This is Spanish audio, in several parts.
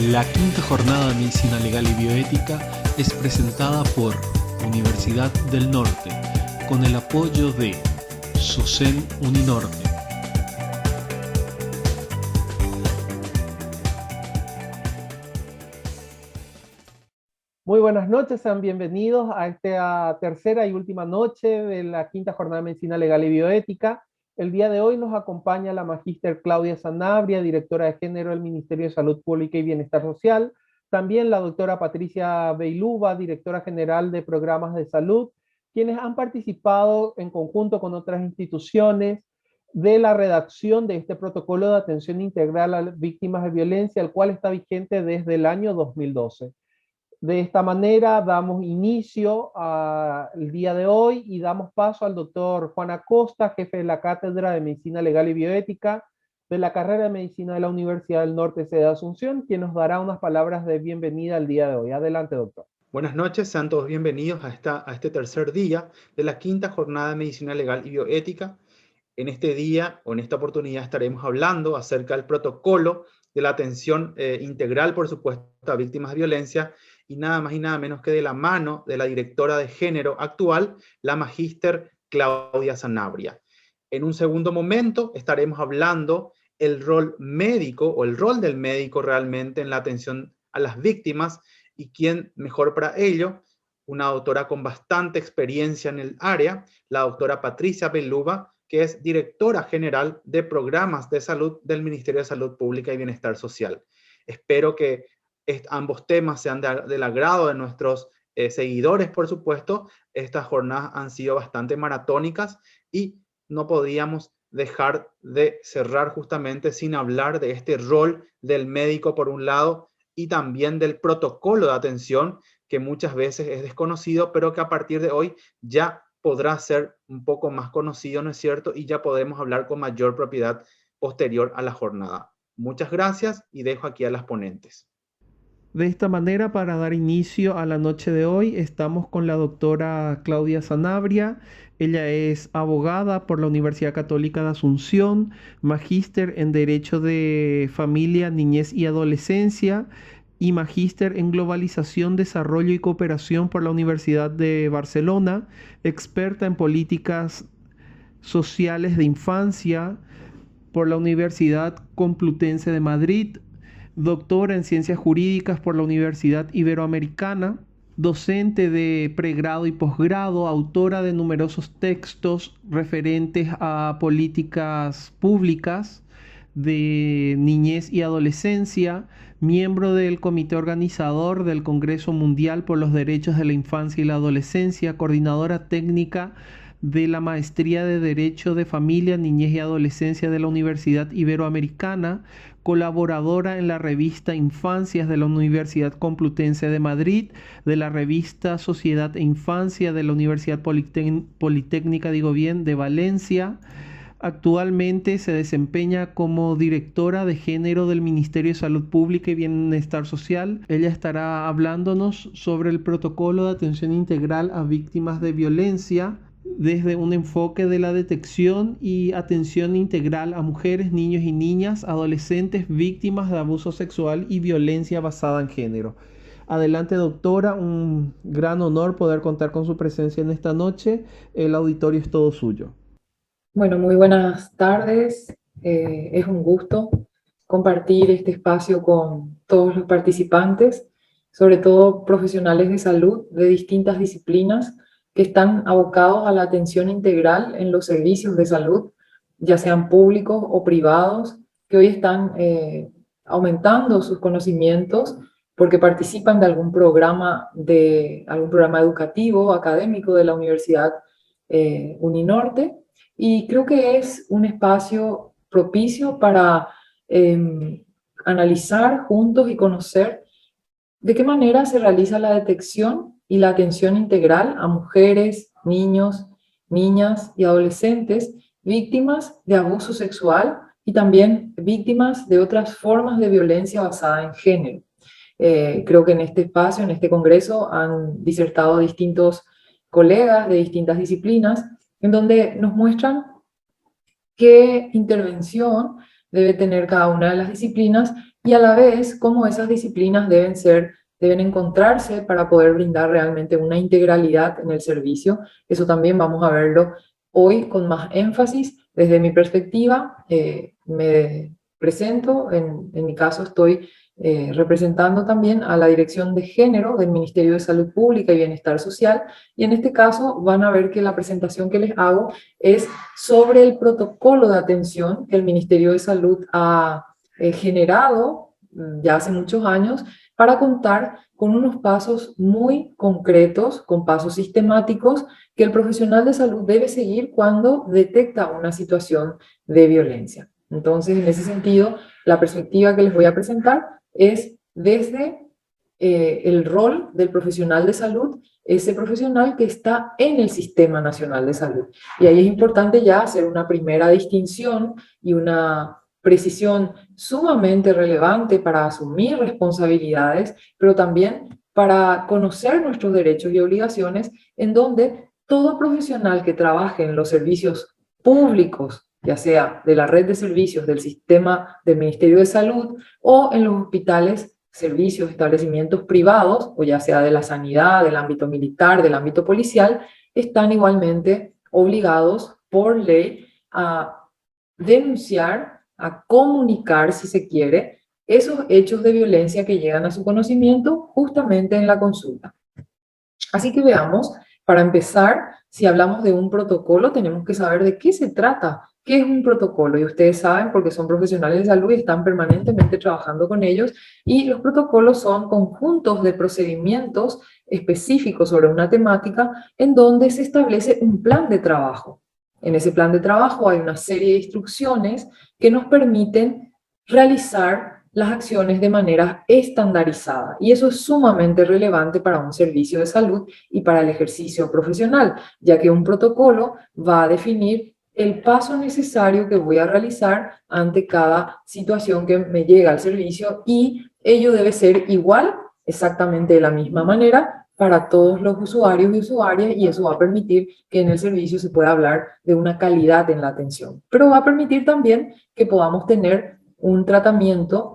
La quinta jornada de Medicina Legal y Bioética es presentada por Universidad del Norte, con el apoyo de SOSEN Uninorte. Muy buenas noches, sean bienvenidos a esta tercera y última noche de la quinta jornada de Medicina Legal y Bioética. El día de hoy nos acompaña la magíster Claudia Sanabria, directora de Género del Ministerio de Salud Pública y Bienestar Social. También la doctora Patricia Beiluba, directora general de Programas de Salud, quienes han participado en conjunto con otras instituciones de la redacción de este protocolo de atención integral a víctimas de violencia, el cual está vigente desde el año 2012. De esta manera damos inicio al día de hoy y damos paso al doctor Juan Acosta, jefe de la Cátedra de Medicina Legal y Bioética de la carrera de Medicina de la Universidad del Norte, sede de Asunción, quien nos dará unas palabras de bienvenida al día de hoy. Adelante, doctor. Buenas noches, sean todos bienvenidos a este tercer día de la quinta jornada de Medicina Legal y Bioética. En este día, o en esta oportunidad, estaremos hablando acerca del protocolo de la atención integral, por supuesto, a víctimas de violencia, y nada más y nada menos que de la mano de la directora de género actual, la magíster Claudia Sanabria. En un segundo momento estaremos hablando el rol médico, o el rol del médico realmente en la atención a las víctimas, y quién mejor para ello, una doctora con bastante experiencia en el área, la doctora Patricia Beiluba, que es directora general de programas de salud del Ministerio de Salud Pública y Bienestar Social. Espero que ambos temas sean del agrado de nuestros seguidores, por supuesto. Estas jornadas han sido bastante maratónicas y no podíamos dejar de cerrar justamente sin hablar de este rol del médico por un lado y también del protocolo de atención que muchas veces es desconocido, pero que a partir de hoy ya podrá ser un poco más conocido, ¿no es cierto? Y ya podemos hablar con mayor propiedad posterior a la jornada. Muchas gracias y dejo aquí a las ponentes. De esta manera, para dar inicio a la noche de hoy, estamos con la doctora Claudia Sanabria. Ella es abogada por la Universidad Católica de Asunción, magíster en Derecho de Familia, Niñez y Adolescencia y magíster en Globalización, Desarrollo y Cooperación por la Universidad de Barcelona, experta en políticas sociales de infancia por la Universidad Complutense de Madrid, doctora en Ciencias Jurídicas por la Universidad Iberoamericana, docente de pregrado y posgrado, autora de numerosos textos referentes a políticas públicas de niñez y adolescencia, miembro del comité organizador del Congreso Mundial por los Derechos de la Infancia y la Adolescencia, coordinadora técnica de la Maestría de Derecho de Familia, Niñez y Adolescencia de la Universidad Iberoamericana, colaboradora en la revista Infancias de la Universidad Complutense de Madrid, de la revista Sociedad e Infancia de la Universidad Politécnica de Valencia. Actualmente se desempeña como directora de género del Ministerio de Salud Pública y Bienestar Social. Ella estará hablándonos sobre el protocolo de atención integral a víctimas de violencia desde un enfoque de la detección y atención integral a mujeres, niños y niñas, adolescentes víctimas de abuso sexual y violencia basada en género. Adelante, doctora, un gran honor poder contar con su presencia en esta noche. El auditorio es todo suyo. Bueno, muy buenas tardes. Es un gusto compartir este espacio con todos los participantes, sobre todo profesionales de salud de distintas disciplinas que están abocados a la atención integral en los servicios de salud, ya sean públicos o privados, que hoy están aumentando sus conocimientos porque participan de algún programa educativo, académico de la Universidad Uninorte. Y creo que es un espacio propicio para analizar juntos y conocer de qué manera se realiza la detección y la atención integral a mujeres, niños, niñas y adolescentes víctimas de abuso sexual y también víctimas de otras formas de violencia basada en género. Creo que en este espacio, en este congreso, han disertado distintos colegas de distintas disciplinas en donde nos muestran qué intervención debe tener cada una de las disciplinas y a la vez cómo esas disciplinas deben encontrarse para poder brindar realmente una integralidad en el servicio. Eso también vamos a verlo hoy con más énfasis. Desde mi perspectiva, me presento, en mi caso estoy representando también a la Dirección de Género del Ministerio de Salud Pública y Bienestar Social, y en este caso van a ver que la presentación que les hago es sobre el protocolo de atención que el Ministerio de Salud ha generado ya hace muchos años para contar con unos pasos muy concretos, con pasos sistemáticos que el profesional de salud debe seguir cuando detecta una situación de violencia. Entonces, en ese sentido, la perspectiva que les voy a presentar es desde el rol del profesional de salud, ese profesional que está en el Sistema Nacional de Salud. Y ahí es importante ya hacer una primera distinción y una precisión sumamente relevante para asumir responsabilidades, pero también para conocer nuestros derechos y obligaciones, en donde todo profesional que trabaje en los servicios públicos, ya sea de la red de servicios del sistema del Ministerio de Salud o en los hospitales, servicios, establecimientos privados, o ya sea de la sanidad, del ámbito militar, del ámbito policial, están igualmente obligados por ley a denunciar, a comunicar, si se quiere, esos hechos de violencia que llegan a su conocimiento justamente en la consulta. Así que veamos, para empezar, si hablamos de un protocolo, tenemos que saber de qué se trata. ¿Qué es un protocolo? Y ustedes saben, porque son profesionales de salud y están permanentemente trabajando con ellos, y los protocolos son conjuntos de procedimientos específicos sobre una temática en donde se establece un plan de trabajo. En ese plan de trabajo hay una serie de instrucciones que nos permiten realizar las acciones de manera estandarizada. Y eso es sumamente relevante para un servicio de salud y para el ejercicio profesional, ya que un protocolo va a definir el paso necesario que voy a realizar ante cada situación que me llega al servicio, y ello debe ser igual, exactamente de la misma manera, para todos los usuarios y usuarias, y eso va a permitir que en el servicio se pueda hablar de una calidad en la atención. Pero va a permitir también que podamos tener un tratamiento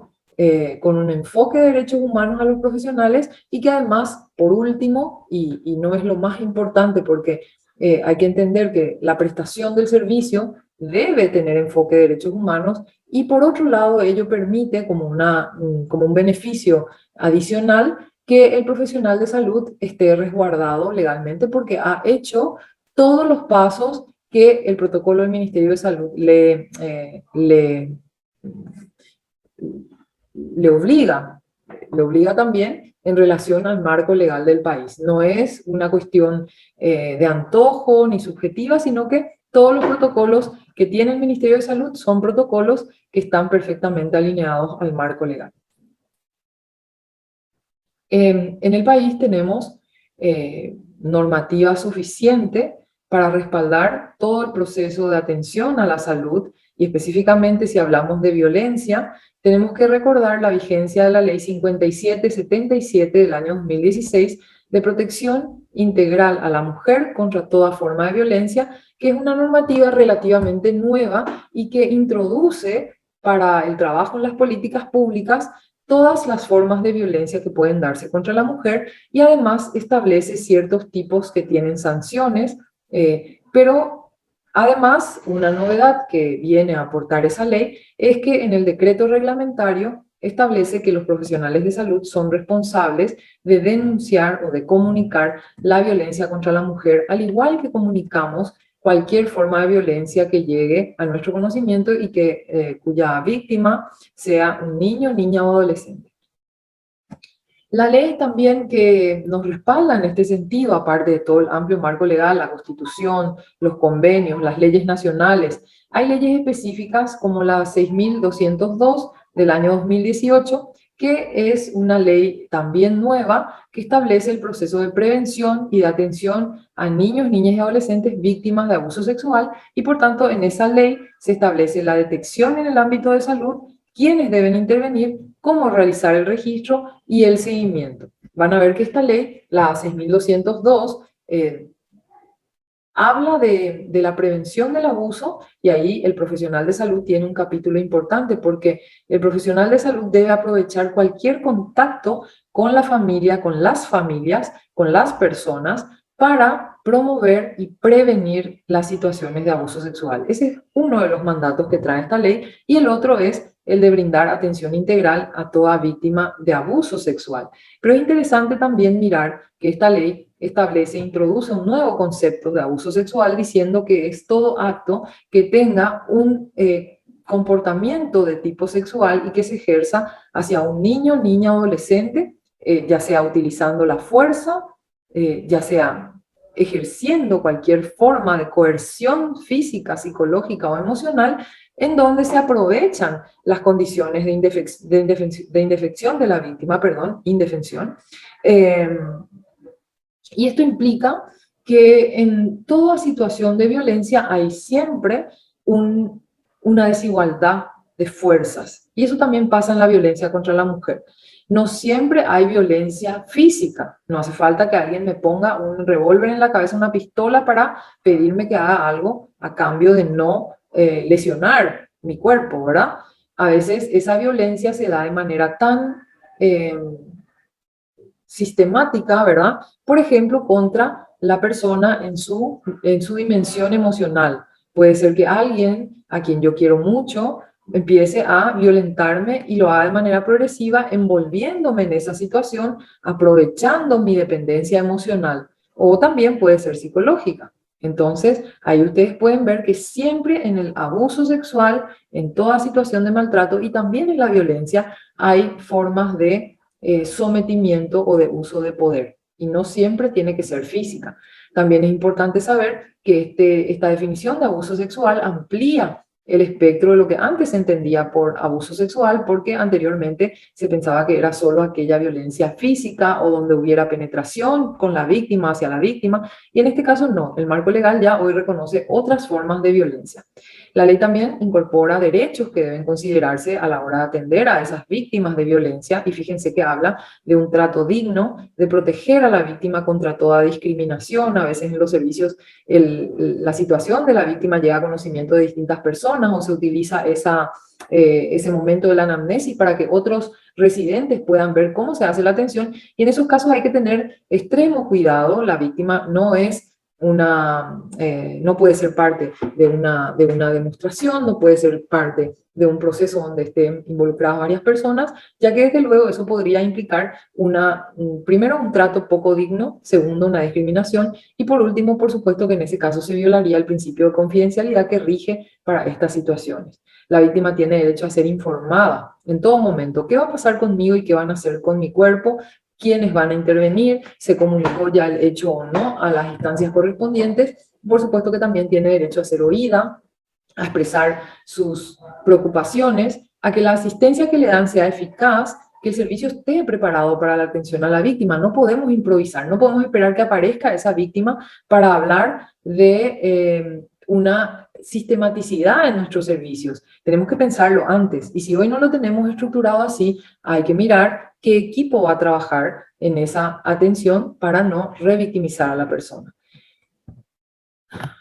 con un enfoque de derechos humanos a los profesionales, y que además, por último, y no es lo más importante porque hay que entender que la prestación del servicio debe tener enfoque de derechos humanos, y por otro lado ello permite como un beneficio adicional que el profesional de salud esté resguardado legalmente porque ha hecho todos los pasos que el protocolo del Ministerio de Salud le obliga también en relación al marco legal del país. No es una cuestión de antojo ni subjetiva, sino que todos los protocolos que tiene el Ministerio de Salud son protocolos que están perfectamente alineados al marco legal. En el país tenemos normativa suficiente para respaldar todo el proceso de atención a la salud, y específicamente si hablamos de violencia, tenemos que recordar la vigencia de la Ley 5777 del año 2016 de protección integral a la mujer contra toda forma de violencia, que es una normativa relativamente nueva y que introduce para el trabajo en las políticas públicas todas las formas de violencia que pueden darse contra la mujer, y además establece ciertos tipos que tienen sanciones, pero además una novedad que viene a aportar esa ley es que en el decreto reglamentario establece que los profesionales de salud son responsables de denunciar o de comunicar la violencia contra la mujer, al igual que comunicamos cualquier forma de violencia que llegue a nuestro conocimiento y que, cuya víctima sea un niño, niña o adolescente. La ley también que nos respalda en este sentido, aparte de todo el amplio marco legal, la Constitución, los convenios, las leyes nacionales, hay leyes específicas como la 6.202 del año 2018, que es una ley también nueva que establece el proceso de prevención y de atención a niños, niñas y adolescentes víctimas de abuso sexual, y por tanto en esa ley se establece la detección en el ámbito de salud, quiénes deben intervenir, cómo realizar el registro y el seguimiento. Van a ver que esta ley, la 6.202, habla de la prevención del abuso, y ahí el profesional de salud tiene un capítulo importante, porque el profesional de salud debe aprovechar cualquier contacto con la familia, con las familias, con las personas, para promover y prevenir las situaciones de abuso sexual. Ese es uno de los mandatos que trae esta ley, y el otro es el de brindar atención integral a toda víctima de abuso sexual. Pero es interesante también mirar que esta ley establece e introduce un nuevo concepto de abuso sexual, diciendo que es todo acto que tenga un comportamiento de tipo sexual y que se ejerza hacia un niño, niña o adolescente, ya sea utilizando la fuerza, ya sea ejerciendo cualquier forma de coerción física, psicológica o emocional, en donde se aprovechan las condiciones de indefensión de la víctima, indefensión. Y esto implica que en toda situación de violencia hay siempre una desigualdad de fuerzas. Y eso también pasa en la violencia contra la mujer. No siempre hay violencia física. No hace falta que alguien me ponga un revólver en la cabeza, una pistola, para pedirme que haga algo a cambio de no lesionar mi cuerpo, ¿verdad? A veces esa violencia se da de manera tan sistemática, ¿verdad? Por ejemplo, contra la persona en su dimensión emocional. Puede ser que alguien a quien yo quiero mucho empiece a violentarme y lo haga de manera progresiva, envolviéndome en esa situación, aprovechando mi dependencia emocional. O también puede ser psicológica. Entonces, ahí ustedes pueden ver que siempre en el abuso sexual, en toda situación de maltrato y también en la violencia, hay formas de sometimiento o de uso de poder. Y no siempre tiene que ser física. También es importante saber que esta definición de abuso sexual amplía el espectro de lo que antes se entendía por abuso sexual, porque anteriormente se pensaba que era solo aquella violencia física o donde hubiera penetración con la víctima hacia la víctima, y en este caso no, el marco legal ya hoy reconoce otras formas de violencia. La ley también incorpora derechos que deben considerarse a la hora de atender a esas víctimas de violencia, y fíjense que habla de un trato digno, de proteger a la víctima contra toda discriminación. A veces en los servicios la situación de la víctima llega a conocimiento de distintas personas, o se utiliza ese momento de la anamnesis para que otros residentes puedan ver cómo se hace la atención, y en esos casos hay que tener extremo cuidado. La víctima no puede ser parte de una demostración, no puede ser parte de un proceso donde estén involucradas varias personas, ya que desde luego eso podría implicar primero un trato poco digno, segundo una discriminación, y por último, por supuesto que en ese caso se violaría el principio de confidencialidad que rige para estas situaciones. La víctima tiene derecho a ser informada en todo momento. ¿Qué va a pasar conmigo y qué van a hacer con mi cuerpo? ¿Quiénes van a intervenir? ¿Se comunicó ya el hecho o no a las instancias correspondientes? Por supuesto que también tiene derecho a ser oída, a expresar sus preocupaciones, a que la asistencia que le dan sea eficaz, que el servicio esté preparado para la atención a la víctima. No podemos improvisar, no podemos esperar que aparezca esa víctima para hablar de una sistematicidad en nuestros servicios. Tenemos que pensarlo antes, y si hoy no lo tenemos estructurado así, hay que mirar qué equipo va a trabajar en esa atención para no revictimizar a la persona.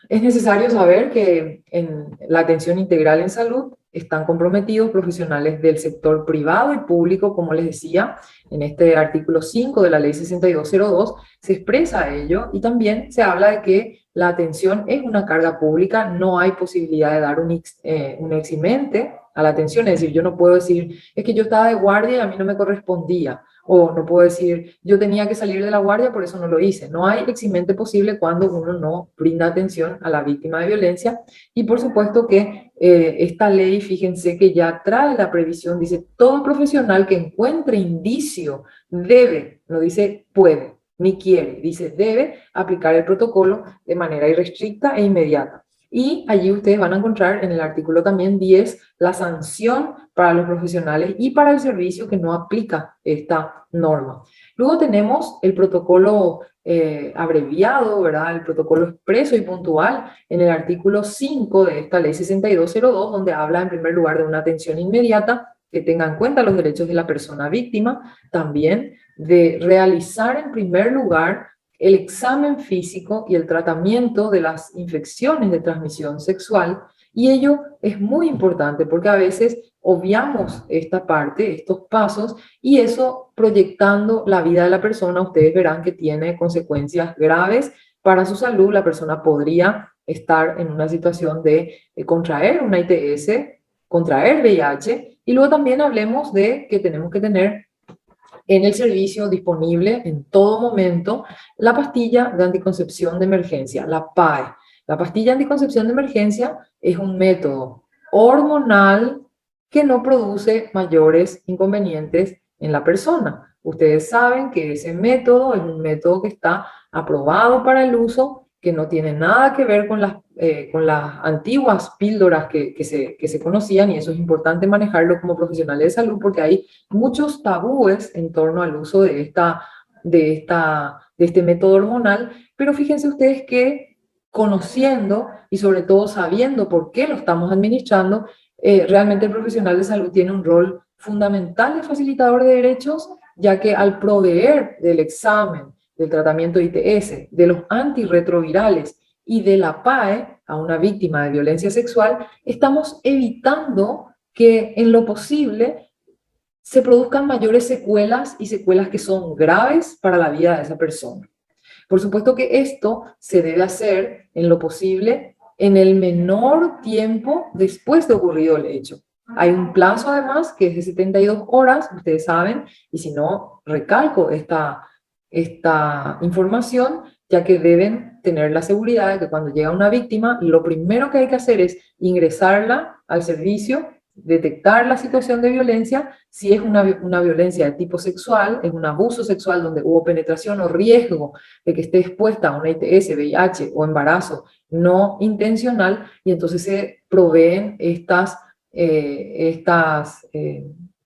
Es necesario saber que en la atención integral en salud están comprometidos profesionales del sector privado y público, como les decía, en este artículo 5 de la ley 6202 se expresa ello, y también se habla de que la atención es una carga pública, no hay posibilidad de dar un eximente a la atención. Es decir, yo no puedo decir, es que yo estaba de guardia y a mí no me correspondía, o no puedo decir, yo tenía que salir de la guardia, por eso no lo hice. No hay eximente posible cuando uno no brinda atención a la víctima de violencia. Y por supuesto que esta ley, fíjense que ya trae la previsión, dice, todo profesional que encuentre indicio debe, no dice puede, ni quiere, dice debe aplicar el protocolo de manera irrestricta e inmediata. Y allí ustedes van a encontrar en el artículo también 10 la sanción para los profesionales y para el servicio que no aplica esta norma. Luego tenemos el protocolo abreviado, ¿verdad? El protocolo expreso y puntual en el artículo 5 de esta ley 6202, donde habla en primer lugar de una atención inmediata que tenga en cuenta los derechos de la persona víctima, también de realizar en primer lugar el examen físico y el tratamiento de las infecciones de transmisión sexual. Y ello es muy importante porque a veces obviamos esta parte, estos pasos, y eso proyectando la vida de la persona, ustedes verán que tiene consecuencias graves para su salud. La persona podría estar en una situación de contraer una ITS, contraer VIH, y luego también hablemos de que tenemos que tener en el servicio disponible en todo momento la pastilla de anticoncepción de emergencia, la PAE. La pastilla de anticoncepción de emergencia es un método hormonal que no produce mayores inconvenientes en la persona. Ustedes saben que ese método es un método que está aprobado para el uso, que no tiene nada que ver con las antiguas píldoras que se conocían, y eso es importante manejarlo como profesionales de salud porque hay muchos tabúes en torno al uso de este método hormonal. Pero fíjense ustedes que conociendo y sobre todo sabiendo por qué lo estamos administrando, realmente el profesional de salud tiene un rol fundamental de facilitador de derechos, ya que al proveer del examen, del tratamiento de ITS, de los antirretrovirales y de la PAE a una víctima de violencia sexual, estamos evitando que en lo posible se produzcan mayores secuelas y secuelas que son graves para la vida de esa persona. Por supuesto que esto se debe hacer en lo posible en el menor tiempo después de ocurrido el hecho. Hay un plazo además que es de 72 horas, ustedes saben, y si no, recalco esta información, ya que deben tener la seguridad de que cuando llega una víctima, lo primero que hay que hacer es ingresarla al servicio, detectar la situación de violencia. Si es una violencia de tipo sexual, es un abuso sexual donde hubo penetración o riesgo de que esté expuesta a una ITS, VIH o embarazo no intencional, y entonces se proveen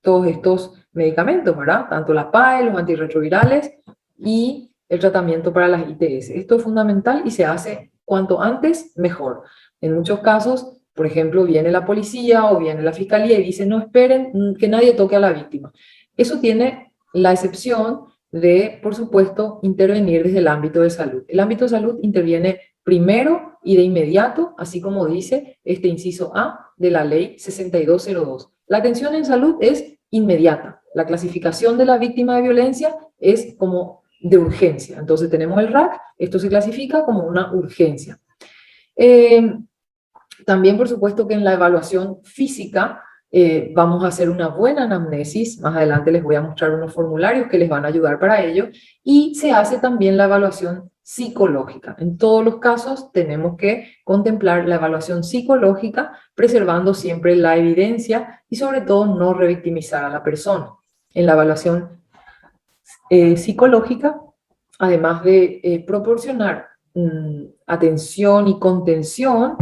todos estos medicamentos, ¿verdad? Tanto la PAE, los antirretrovirales y el tratamiento para las ITS. Esto es fundamental y se hace cuanto antes mejor. En muchos casos, por ejemplo, viene la policía o viene la fiscalía y dice no esperen que nadie toque a la víctima. Eso tiene la excepción de, por supuesto, intervenir desde el ámbito de salud. El ámbito de salud interviene primero y de inmediato, así como dice este inciso A de la ley 6202. La atención en salud es inmediata. La clasificación de la víctima de violencia es como de urgencia. Entonces tenemos el RAC, esto se clasifica como una urgencia. También, por supuesto, que en la evaluación física vamos a hacer una buena anamnesis. Más adelante les voy a mostrar unos formularios que les van a ayudar para ello. Y se hace también la evaluación psicológica. En todos los casos tenemos que contemplar la evaluación psicológica, preservando siempre la evidencia y sobre todo no revictimizar a la persona. En la evaluación psicológica, además de proporcionar atención y contención,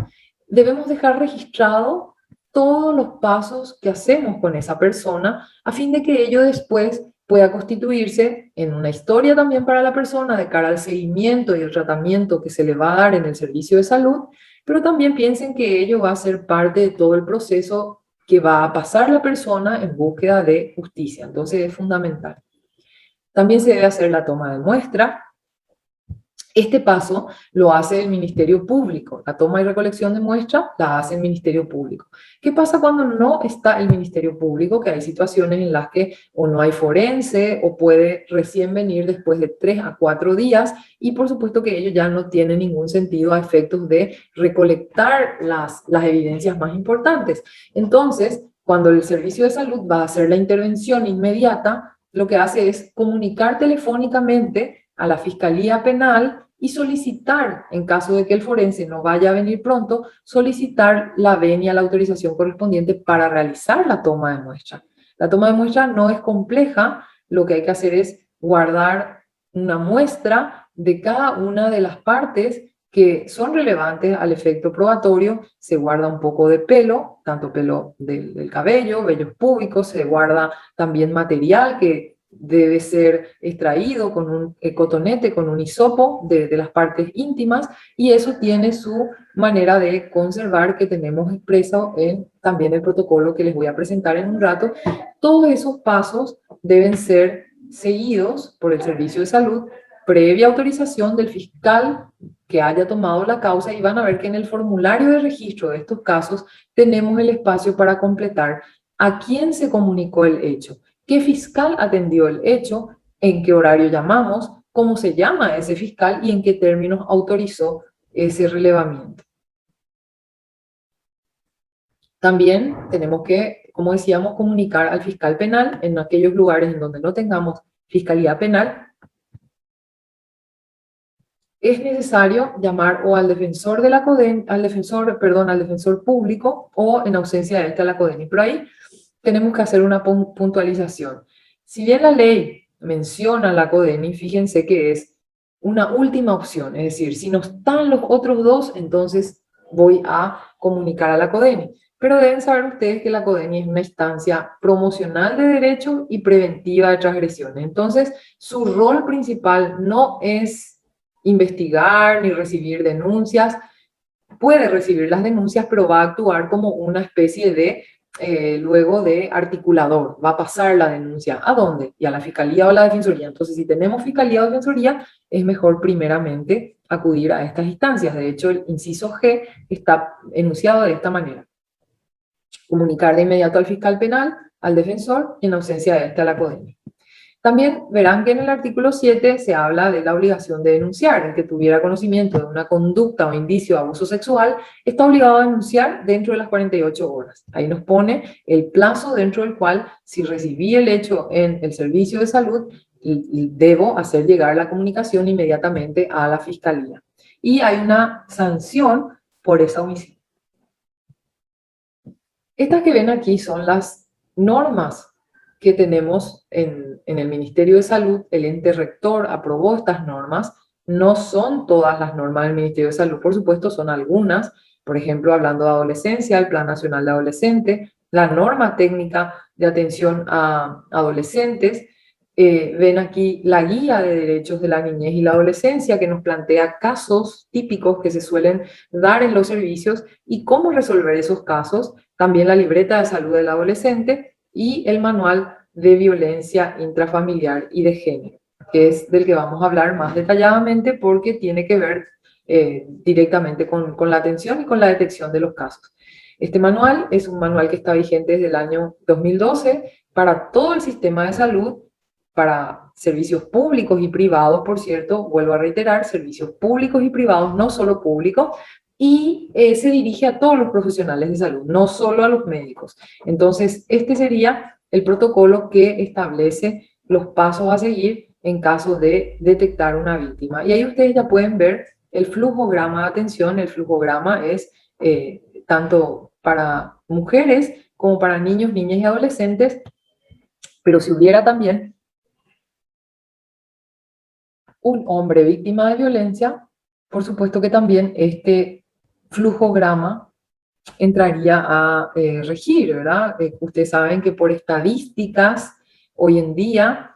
debemos dejar registrado todos los pasos que hacemos con esa persona a fin de que ello después pueda constituirse en una historia también para la persona de cara al seguimiento y el tratamiento que se le va a dar en el servicio de salud, pero también piensen que ello va a ser parte de todo el proceso que va a pasar la persona en búsqueda de justicia. Entonces es fundamental. También se debe hacer la toma de muestra. Este paso lo hace el Ministerio Público. La toma y recolección de muestra la hace el Ministerio Público. ¿Qué pasa cuando no está el Ministerio Público? Que hay situaciones en las que o no hay forense o puede recién venir después de 3 a 4 días y por supuesto que ello ya no tiene ningún sentido a efectos de recolectar las evidencias más importantes. Entonces, cuando el servicio de salud va a hacer la intervención inmediata, lo que hace es comunicar telefónicamente a la Fiscalía Penal y solicitar, en caso de que el forense no vaya a venir pronto, solicitar la venia, la autorización correspondiente para realizar la toma de muestra. La toma de muestra no es compleja, lo que hay que hacer es guardar una muestra de cada una de las partes que son relevantes al efecto probatorio. Se guarda un poco de pelo, tanto pelo del cabello, vellos púbicos, se guarda también material que debe ser extraído con un cotonete, con un hisopo de las partes íntimas, y eso tiene su manera de conservar que tenemos expreso en también el protocolo que les voy a presentar en un rato. Todos esos pasos deben ser seguidos por el servicio de salud previa autorización del fiscal que haya tomado la causa, y van a ver que en el formulario de registro de estos casos tenemos el espacio para completar a quién se comunicó el hecho, qué fiscal atendió el hecho, en qué horario llamamos, cómo se llama ese fiscal y en qué términos autorizó ese relevamiento. También tenemos que, como decíamos, comunicar al fiscal penal en aquellos lugares en donde no tengamos fiscalía penal. Es necesario llamar o al defensor de la CODEN, al defensor público, o en ausencia de este a la CODENI. Pero ahí tenemos que hacer una puntualización. Si bien la ley menciona la CODENI, fíjense que es una última opción. Es decir, si no están los otros dos, entonces voy a comunicar a la CODENI. Pero deben saber ustedes que la CODENI es una instancia promocional de derechos y preventiva de transgresiones. Entonces, su rol principal no es investigar ni recibir denuncias. Puede recibir las denuncias, pero va a actuar como una especie de, luego de articulador. Va a pasar la denuncia. ¿A dónde? Y a la Fiscalía o a la Defensoría. Entonces, si tenemos Fiscalía o Defensoría, es mejor primeramente acudir a estas instancias. De hecho, el inciso G está enunciado de esta manera: comunicar de inmediato al fiscal penal, al defensor, y en ausencia de este a la CODENI. También verán que en el artículo 7 se habla de la obligación de denunciar. El que tuviera conocimiento de una conducta o indicio de abuso sexual está obligado a denunciar dentro de las 48 horas. Ahí nos pone el plazo dentro del cual, si recibí el hecho en el servicio de salud, debo hacer llegar la comunicación inmediatamente a la fiscalía. Y hay una sanción por esa omisión. Estas que ven aquí son las normas que tenemos en el Ministerio de Salud. El ente rector aprobó estas normas. No son todas las normas del Ministerio de Salud, por supuesto, son algunas. Por ejemplo, hablando de adolescencia, el Plan Nacional de Adolescente, la norma técnica de atención a adolescentes. Ven aquí la guía de derechos de la niñez y la adolescencia, que nos plantea casos típicos que se suelen dar en los servicios y cómo resolver esos casos. También la libreta de salud del adolescente y el manual de violencia intrafamiliar y de género, que es del que vamos a hablar más detalladamente porque tiene que ver directamente con la atención y con la detección de los casos. Este manual es un manual que está vigente desde el año 2012 para todo el sistema de salud, para servicios públicos y privados, por cierto, vuelvo a reiterar, servicios públicos y privados, no solo públicos, y se dirige a todos los profesionales de salud, no solo a los médicos. Entonces, este sería el protocolo que establece los pasos a seguir en caso de detectar una víctima. Y ahí ustedes ya pueden ver el flujograma de atención. El flujograma es tanto para mujeres como para niños, niñas y adolescentes, pero si hubiera también un hombre víctima de violencia, por supuesto que también este flujograma entraría a regir, ¿verdad? Ustedes saben que por estadísticas hoy en día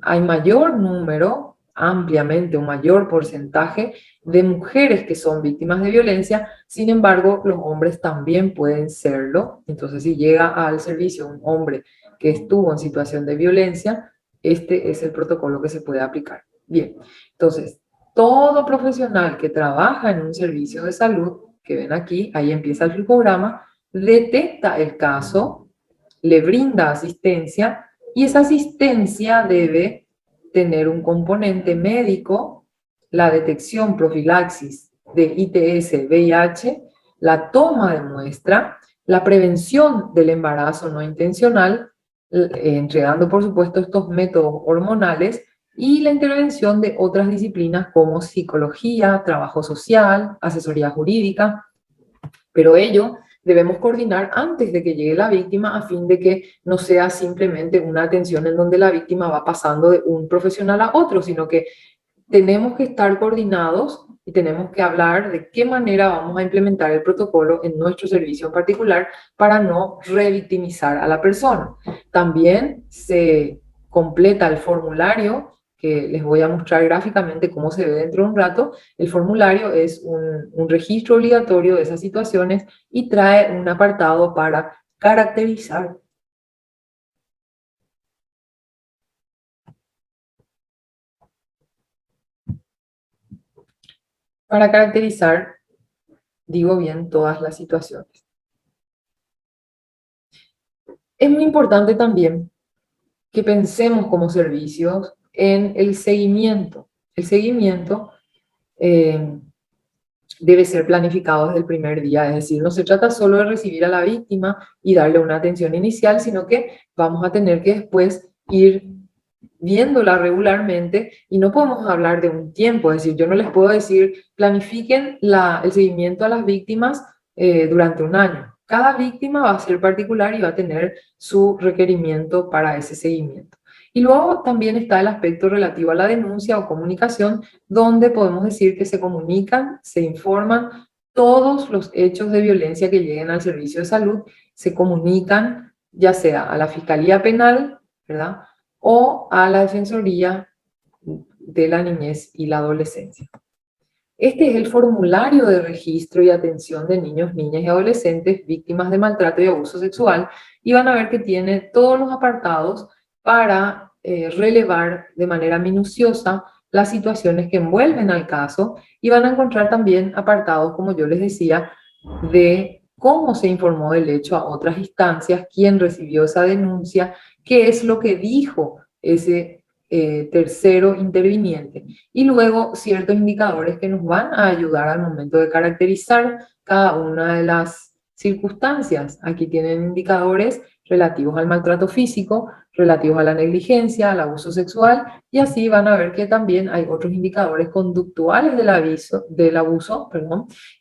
hay mayor número, ampliamente un mayor porcentaje de mujeres que son víctimas de violencia. Sin embargo, los hombres también pueden serlo. Entonces, si llega al servicio un hombre que estuvo en situación de violencia, este es el protocolo que se puede aplicar. Bien, entonces, todo profesional que trabaja en un servicio de salud, que ven aquí, ahí empieza el flujograma, detecta el caso, le brinda asistencia, y esa asistencia debe tener un componente médico, la detección, profilaxis de ITS, VIH, la toma de muestra, la prevención del embarazo no intencional, entregando por supuesto estos métodos hormonales, y la intervención de otras disciplinas como psicología, trabajo social, asesoría jurídica. Pero ello debemos coordinar antes de que llegue la víctima, a fin de que no sea simplemente una atención en donde la víctima va pasando de un profesional a otro, sino que tenemos que estar coordinados y tenemos que hablar de qué manera vamos a implementar el protocolo en nuestro servicio en particular para no revictimizar a la persona. También se completa el formulario, que les voy a mostrar gráficamente cómo se ve dentro de un rato. El formulario es un registro obligatorio de esas situaciones y trae un apartado para caracterizar para caracterizar, digo bien, todas las situaciones. Es muy importante también que pensemos como servicios en el seguimiento. El seguimiento debe ser planificado desde el primer día, es decir, no se trata solo de recibir a la víctima y darle una atención inicial, sino que vamos a tener que después ir viéndola regularmente y no podemos hablar de un tiempo, es decir, yo no les puedo decir planifiquen el seguimiento a las víctimas durante un año. Cada víctima va a ser particular y va a tener su requerimiento para ese seguimiento. Y luego también está el aspecto relativo a la denuncia o comunicación, donde podemos decir que se comunican, se informan todos los hechos de violencia que lleguen al servicio de salud, se comunican ya sea a la Fiscalía Penal, ¿verdad?, o a la Defensoría de la Niñez y la Adolescencia. Este es el formulario de registro y atención de niños, niñas y adolescentes víctimas de maltrato y abuso sexual, y van a ver que tiene todos los apartados para relevar de manera minuciosa las situaciones que envuelven al caso, y van a encontrar también apartados, como yo les decía, de cómo se informó del hecho a otras instancias, quién recibió esa denuncia, qué es lo que dijo ese tercero interviniente, y luego ciertos indicadores que nos van a ayudar al momento de caracterizar cada una de las circunstancias. Aquí tienen indicadores relativos al maltrato físico, relativos a la negligencia, al abuso sexual, y así van a ver que también hay otros indicadores conductuales del abuso,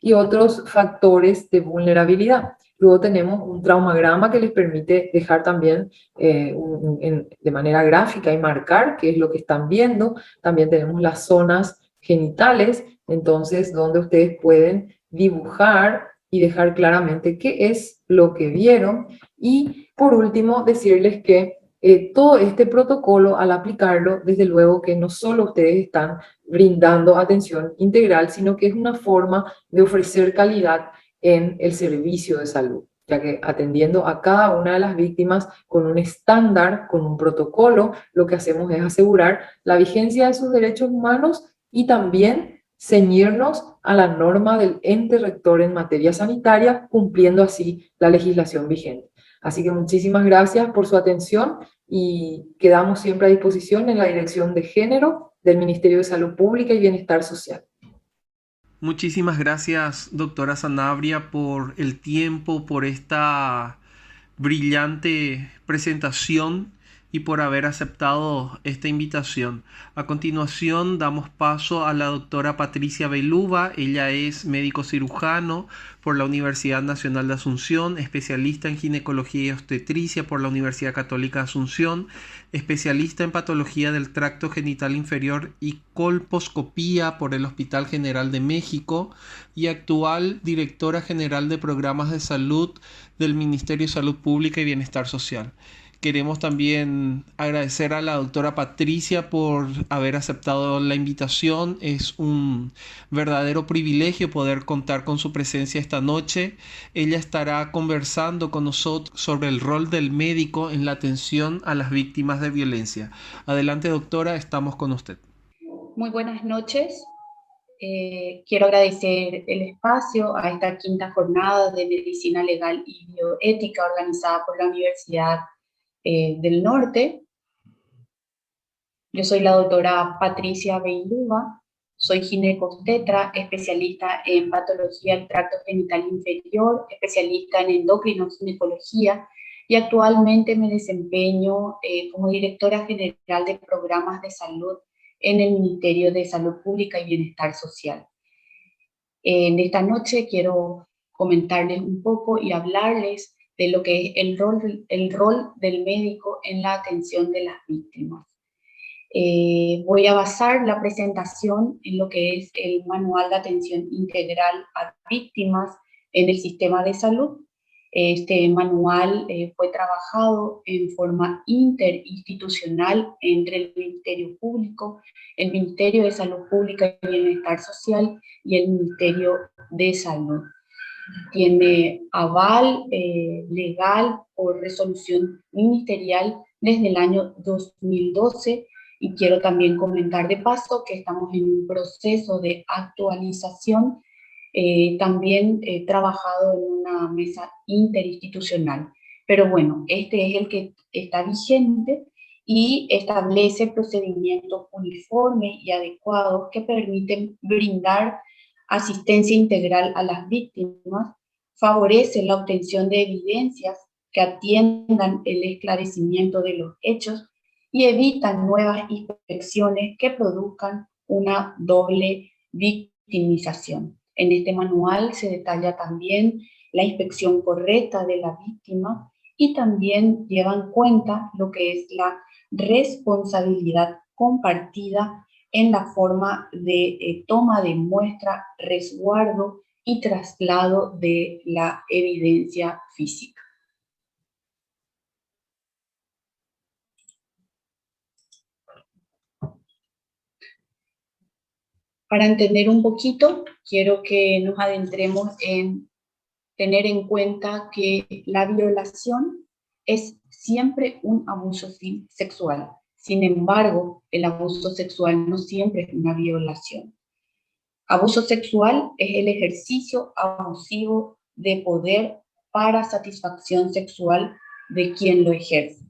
y otros factores de vulnerabilidad. Luego tenemos un traumagrama que les permite dejar también de manera gráfica y marcar qué es lo que están viendo. También tenemos las zonas genitales, entonces donde ustedes pueden dibujar y dejar claramente qué es lo que vieron. Y por último, decirles que todo este protocolo, al aplicarlo, desde luego que no solo ustedes están brindando atención integral, sino que es una forma de ofrecer calidad en el servicio de salud, ya que atendiendo a cada una de las víctimas con un estándar, con un protocolo, lo que hacemos es asegurar la vigencia de sus derechos humanos y también ceñirnos a la norma del ente rector en materia sanitaria, cumpliendo así la legislación vigente. Así que muchísimas gracias por su atención y quedamos siempre a disposición en la Dirección de Género del Ministerio de Salud Pública y Bienestar Social. Muchísimas gracias, doctora Sanabria, por el tiempo, por esta brillante presentación y por haber aceptado esta invitación. A continuación damos paso a la doctora Patricia Belluva. Ella es médico cirujano por la Universidad Nacional de Asunción, especialista en ginecología y obstetricia por la Universidad Católica de Asunción, especialista en patología del tracto genital inferior y colposcopía por el Hospital General de México y actual directora general de programas de salud del Ministerio de Salud Pública y Bienestar Social. Queremos también agradecer a la doctora Patricia por haber aceptado la invitación. Es un verdadero privilegio poder contar con su presencia esta noche. Ella estará conversando con nosotros sobre el rol del médico en la atención a las víctimas de violencia. Adelante, doctora, estamos con usted. Muy buenas noches. Quiero agradecer el espacio a esta quinta jornada de Medicina Legal y Bioética organizada por la Universidad del Norte. Yo soy la doctora Patricia Belluva, soy ginecobstetra, especialista en patología del tracto genital inferior, especialista en endocrinoginecología y actualmente me desempeño como directora general de programas de salud en el Ministerio de Salud Pública y Bienestar Social. En esta noche quiero comentarles un poco y hablarles de lo que es el rol del médico en la atención de las víctimas. Voy a basar la presentación en lo que es el Manual de Atención Integral a Víctimas en el Sistema de Salud. Este manual fue trabajado en forma interinstitucional entre el Ministerio Público, el Ministerio de Salud Pública y Bienestar Social y el Ministerio de Salud. Tiene aval legal por resolución ministerial desde el año 2012 Y quiero también comentar de paso que estamos en un proceso de actualización. También he trabajado en una mesa interinstitucional. Pero bueno, este es el que está vigente y establece procedimientos uniformes y adecuados que permiten brindar asistencia integral a las víctimas, favorece la obtención de evidencias que atiendan el esclarecimiento de los hechos y evitan nuevas inspecciones que produzcan una doble victimización. En este manual se detalla también la inspección correcta de la víctima y también lleva en cuenta lo que es la responsabilidad compartida en la forma de toma de muestra, resguardo y traslado de la evidencia física. Para entender un poquito, quiero que nos adentremos en tener en cuenta que la violación es siempre un abuso sexual. Sin embargo, el abuso sexual no siempre es una violación. Abuso sexual es el ejercicio abusivo de poder para satisfacción sexual de quien lo ejerce.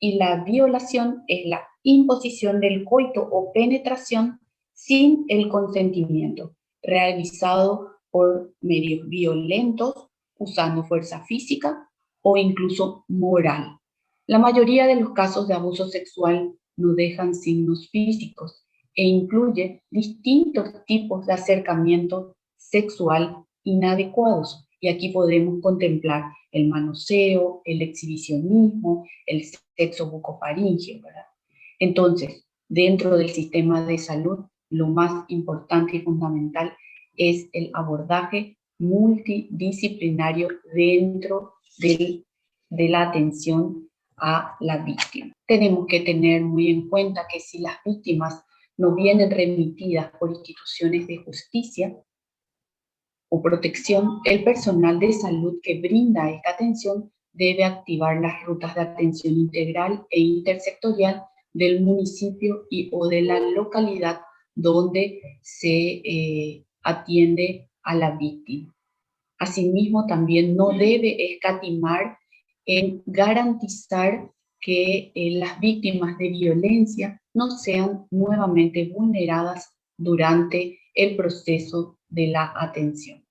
Y la violación es la imposición del coito o penetración sin el consentimiento, realizado por medios violentos, usando fuerza física o incluso moral. La mayoría de los casos de abuso sexual no dejan signos físicos e incluye distintos tipos de acercamiento sexual inadecuados. Y aquí podemos contemplar el manoseo, el exhibicionismo, el sexo bucofaríngeo, ¿verdad? Entonces, dentro del sistema de salud, lo más importante y fundamental es el abordaje multidisciplinario dentro de la atención a la víctima. Tenemos que tener muy en cuenta que si las víctimas no vienen remitidas por instituciones de justicia o protección, el personal de salud que brinda esta atención debe activar las rutas de atención integral e intersectorial del municipio o de la localidad donde se atiende a la víctima. Asimismo, también no debe escatimar en garantizar que las víctimas de violencia no sean nuevamente vulneradas durante el proceso de la atención.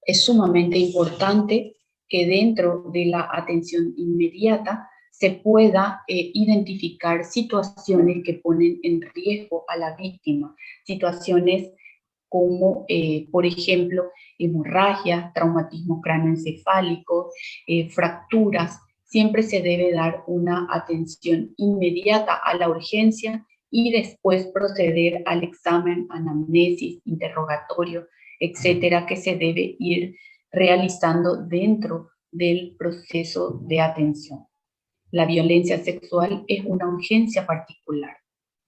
Es sumamente importante que dentro de la atención inmediata se pueda identificar situaciones que ponen en riesgo a la víctima, situaciones como, por ejemplo, hemorragias, traumatismo cráneoencefálico, fracturas. Siempre se debe dar una atención inmediata a la urgencia y después proceder al examen, anamnesis, interrogatorio, etcétera, que se debe ir realizando dentro del proceso de atención. La violencia sexual es una urgencia particular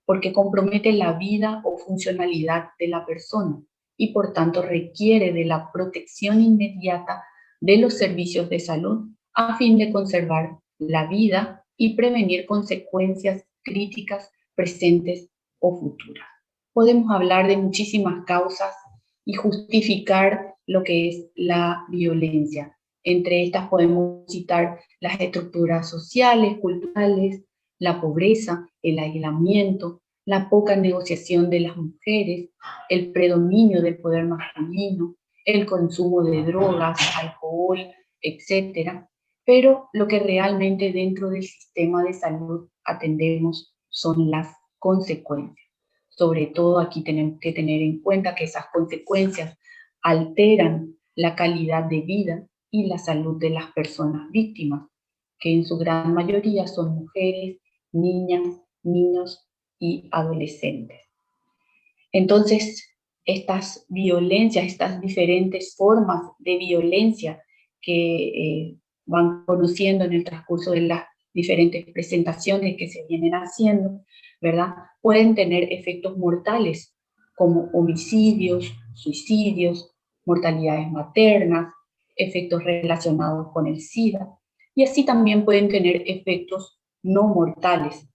porque compromete la vida o funcionalidad de la persona y por tanto requiere de la protección inmediata de los servicios de salud a fin de conservar la vida y prevenir consecuencias críticas presentes o futuras. Podemos hablar de muchísimas causas y justificar lo que es la violencia. Entre estas podemos citar las estructuras sociales, culturales, la pobreza, el aislamiento, la poca negociación de las mujeres, el predominio del poder masculino, el consumo de drogas, alcohol, etc. Pero lo que realmente dentro del sistema de salud atendemos son las consecuencias. Sobre todo aquí tenemos que tener en cuenta que esas consecuencias alteran la calidad de vida y la salud de las personas víctimas, que en su gran mayoría son mujeres, niñas, niños y adolescentes. Entonces, estas violencias, estas diferentes formas de violencia que van conociendo en el transcurso de las diferentes presentaciones que se vienen haciendo, ¿verdad? Pueden tener efectos mortales como homicidios, suicidios, mortalidades maternas, efectos relacionados con el SIDA, y así también pueden tener efectos no mortales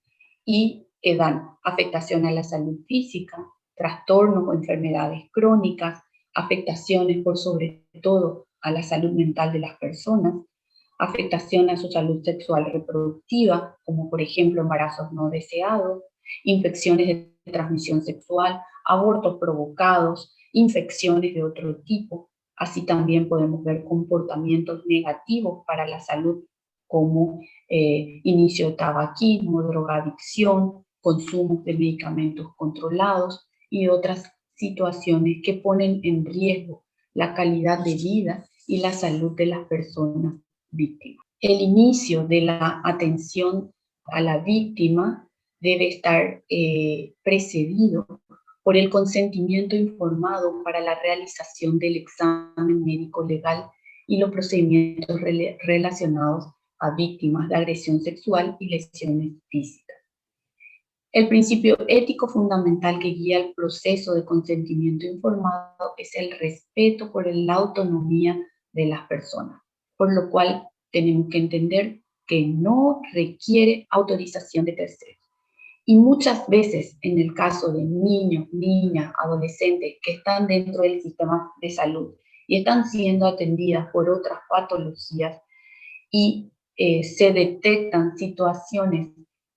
y que dan afectación a la salud física, trastornos o enfermedades crónicas, afectaciones por sobre todo a la salud mental de las personas, afectación a su salud sexual reproductiva, como por ejemplo embarazos no deseados, infecciones de transmisión sexual, abortos provocados, infecciones de otro tipo. Así también podemos ver comportamientos negativos para la salud, como inicio de tabaquismo, drogadicción, consumo de medicamentos controlados y otras situaciones que ponen en riesgo la calidad de vida y la salud de las personas víctimas. El inicio de la atención a la víctima debe estar precedido por el consentimiento informado para la realización del examen médico legal y los procedimientos relacionados a víctimas de agresión sexual y lesiones físicas. El principio ético fundamental que guía el proceso de consentimiento informado es el respeto por la autonomía de las personas, por lo cual tenemos que entender que no requiere autorización de terceros. Y muchas veces, en el caso de niños, niñas, adolescentes que están dentro del sistema de salud y están siendo atendidas por otras patologías y se detectan situaciones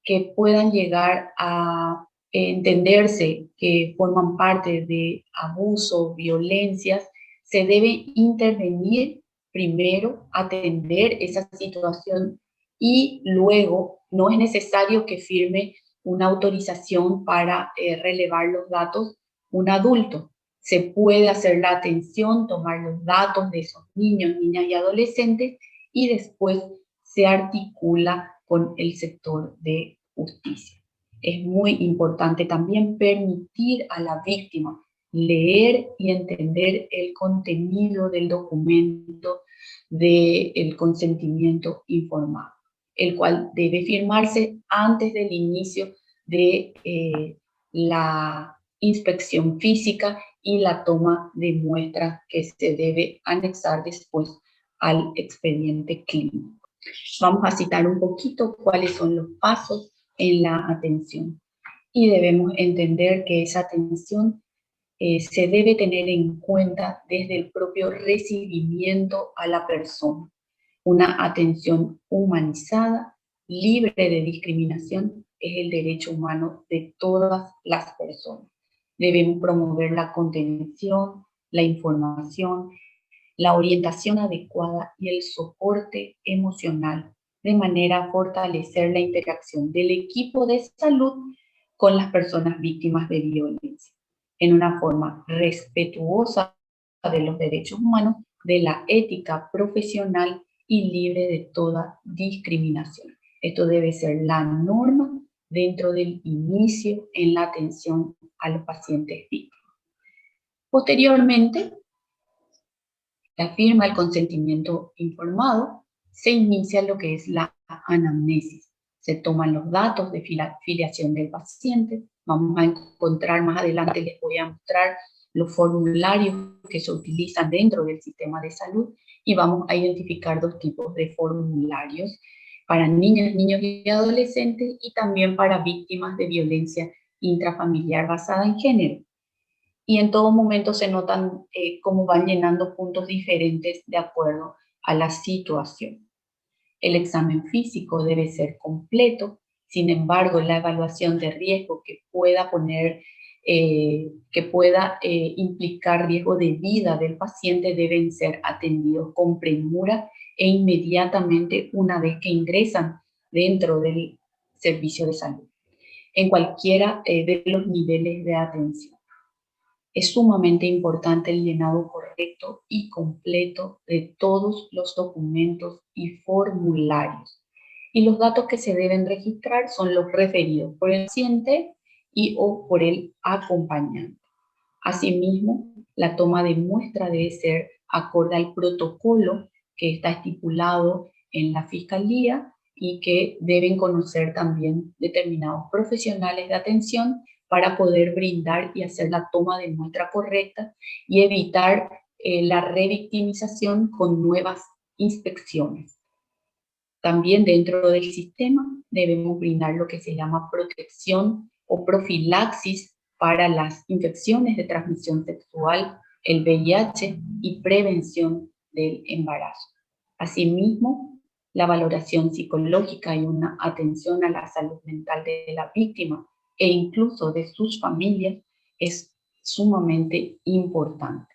que puedan llegar a entenderse que forman parte de abuso, violencias, se debe intervenir primero, atender esa situación y luego no es necesario que firme una autorización para relevar los datos un adulto. Se puede hacer la atención, tomar los datos de esos niños, niñas y adolescentes y después se articula con el sector de justicia. Es muy importante también permitir a la víctima leer y entender el contenido del documento del consentimiento informado, el cual debe firmarse antes del inicio de la inspección física y la toma de muestras que se debe anexar después al expediente clínico. Vamos a citar un poquito cuáles son los pasos en la atención. Y debemos entender que esa atención se debe tener en cuenta desde el propio recibimiento a la persona. Una atención humanizada, libre de discriminación, es el derecho humano de todas las personas. Debemos promover la contención, la información, la orientación adecuada y el soporte emocional, de manera a fortalecer la interacción del equipo de salud con las personas víctimas de violencia, en una forma respetuosa de los derechos humanos, de la ética profesional y libre de toda discriminación. Esto debe ser la norma dentro del inicio en la atención a los pacientes víctimas. Posteriormente, la firma del consentimiento informado, se inicia lo que es la anamnesis. Se toman los datos de filiación del paciente. Vamos a encontrar más adelante, les voy a mostrar los formularios que se utilizan dentro del sistema de salud y vamos a identificar dos tipos de formularios para niños, niños y adolescentes y también para víctimas de violencia intrafamiliar basada en género. Y en todo momento se notan cómo van llenando puntos diferentes de acuerdo a la situación. El examen físico debe ser completo, sin embargo, la evaluación de riesgo que pueda implicar riesgo de vida del paciente deben ser atendidos con premura e inmediatamente una vez que ingresan dentro del servicio de salud, en cualquiera de los niveles de atención. Es sumamente importante el llenado correcto y completo de todos los documentos y formularios. Y los datos que se deben registrar son los referidos por el paciente y o por el acompañante. Asimismo, la toma de muestra debe ser acorde al protocolo que está estipulado en la Fiscalía y que deben conocer también determinados profesionales de atención para poder brindar y hacer la toma de muestra correcta y evitar la revictimización con nuevas inspecciones. También dentro del sistema debemos brindar lo que se llama protección o profilaxis para las infecciones de transmisión sexual, el VIH y prevención del embarazo. Asimismo, la valoración psicológica y una atención a la salud mental de la víctima e incluso de sus familias es sumamente importante.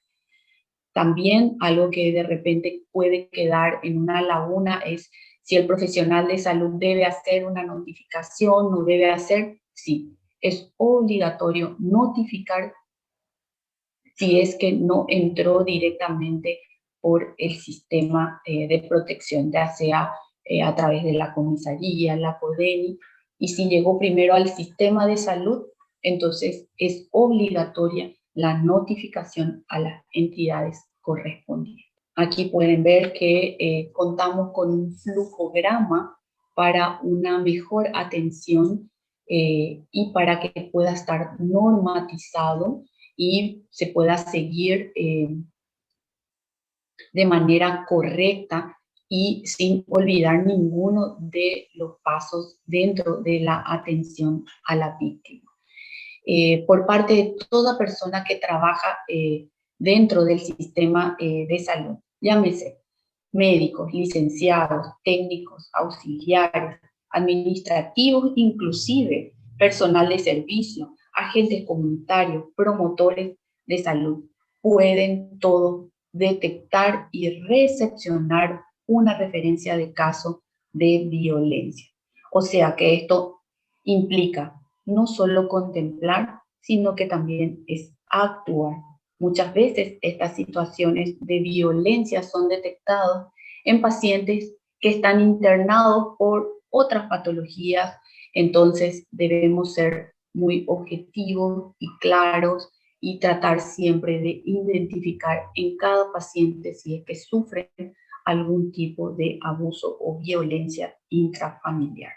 También algo que de repente puede quedar en una laguna es si el profesional de salud debe hacer una notificación, no debe hacer. Sí, es obligatorio notificar si es que no entró directamente por el sistema de protección, ya sea a través de la comisaría, la CODENI, y si llegó primero al sistema de salud, entonces es obligatoria la notificación a las entidades correspondientes. Aquí pueden ver que contamos con un flujograma para una mejor atención y para que pueda estar normatizado y se pueda seguir de manera correcta y sin olvidar ninguno de los pasos dentro de la atención a la víctima. Por parte de toda persona que trabaja dentro del sistema de salud, llámese médicos, licenciados, técnicos, auxiliares, administrativos, inclusive personal de servicio, agentes comunitarios, promotores de salud, pueden todos detectar y recepcionar una referencia de caso de violencia. O sea que esto implica no solo contemplar, sino que también es actuar. Muchas veces estas situaciones de violencia son detectadas en pacientes que están internados por otras patologías, entonces debemos ser muy objetivos y claros y tratar siempre de identificar en cada paciente si es que sufre algún tipo de abuso o violencia intrafamiliar.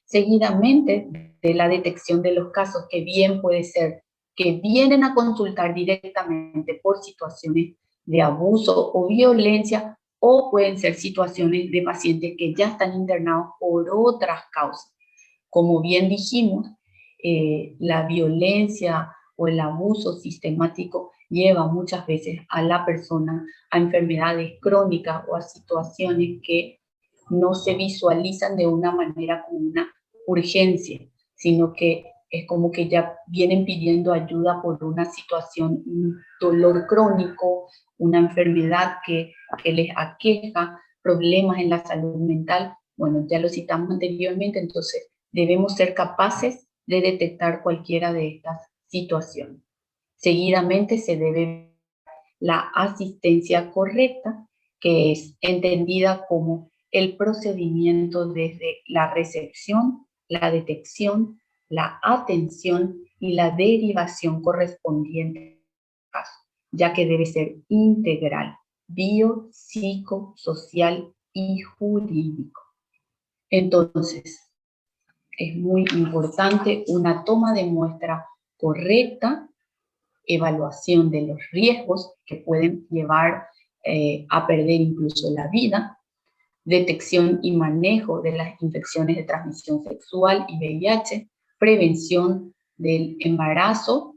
Seguidamente de la detección de los casos, que bien puede ser que vienen a consultar directamente por situaciones de abuso o violencia, o pueden ser situaciones de pacientes que ya están internados por otras causas. Como bien dijimos, la violencia o el abuso sistemático lleva muchas veces a la persona a enfermedades crónicas o a situaciones que no se visualizan de una manera como una urgencia, sino que es como que ya vienen pidiendo ayuda por una situación, un dolor crónico, una enfermedad que les aqueja, problemas en la salud mental. Bueno, ya lo citamos anteriormente, entonces debemos ser capaces de detectar cualquiera de estas situaciones. Seguidamente se debe la asistencia correcta, que es entendida como el procedimiento desde la recepción, la detección, la atención y la derivación correspondiente al caso, ya que debe ser integral, bio, psico, social y jurídico. Entonces, es muy importante una toma de muestra correcta, evaluación de los riesgos que pueden llevar a perder incluso la vida, detección y manejo de las infecciones de transmisión sexual y VIH, prevención del embarazo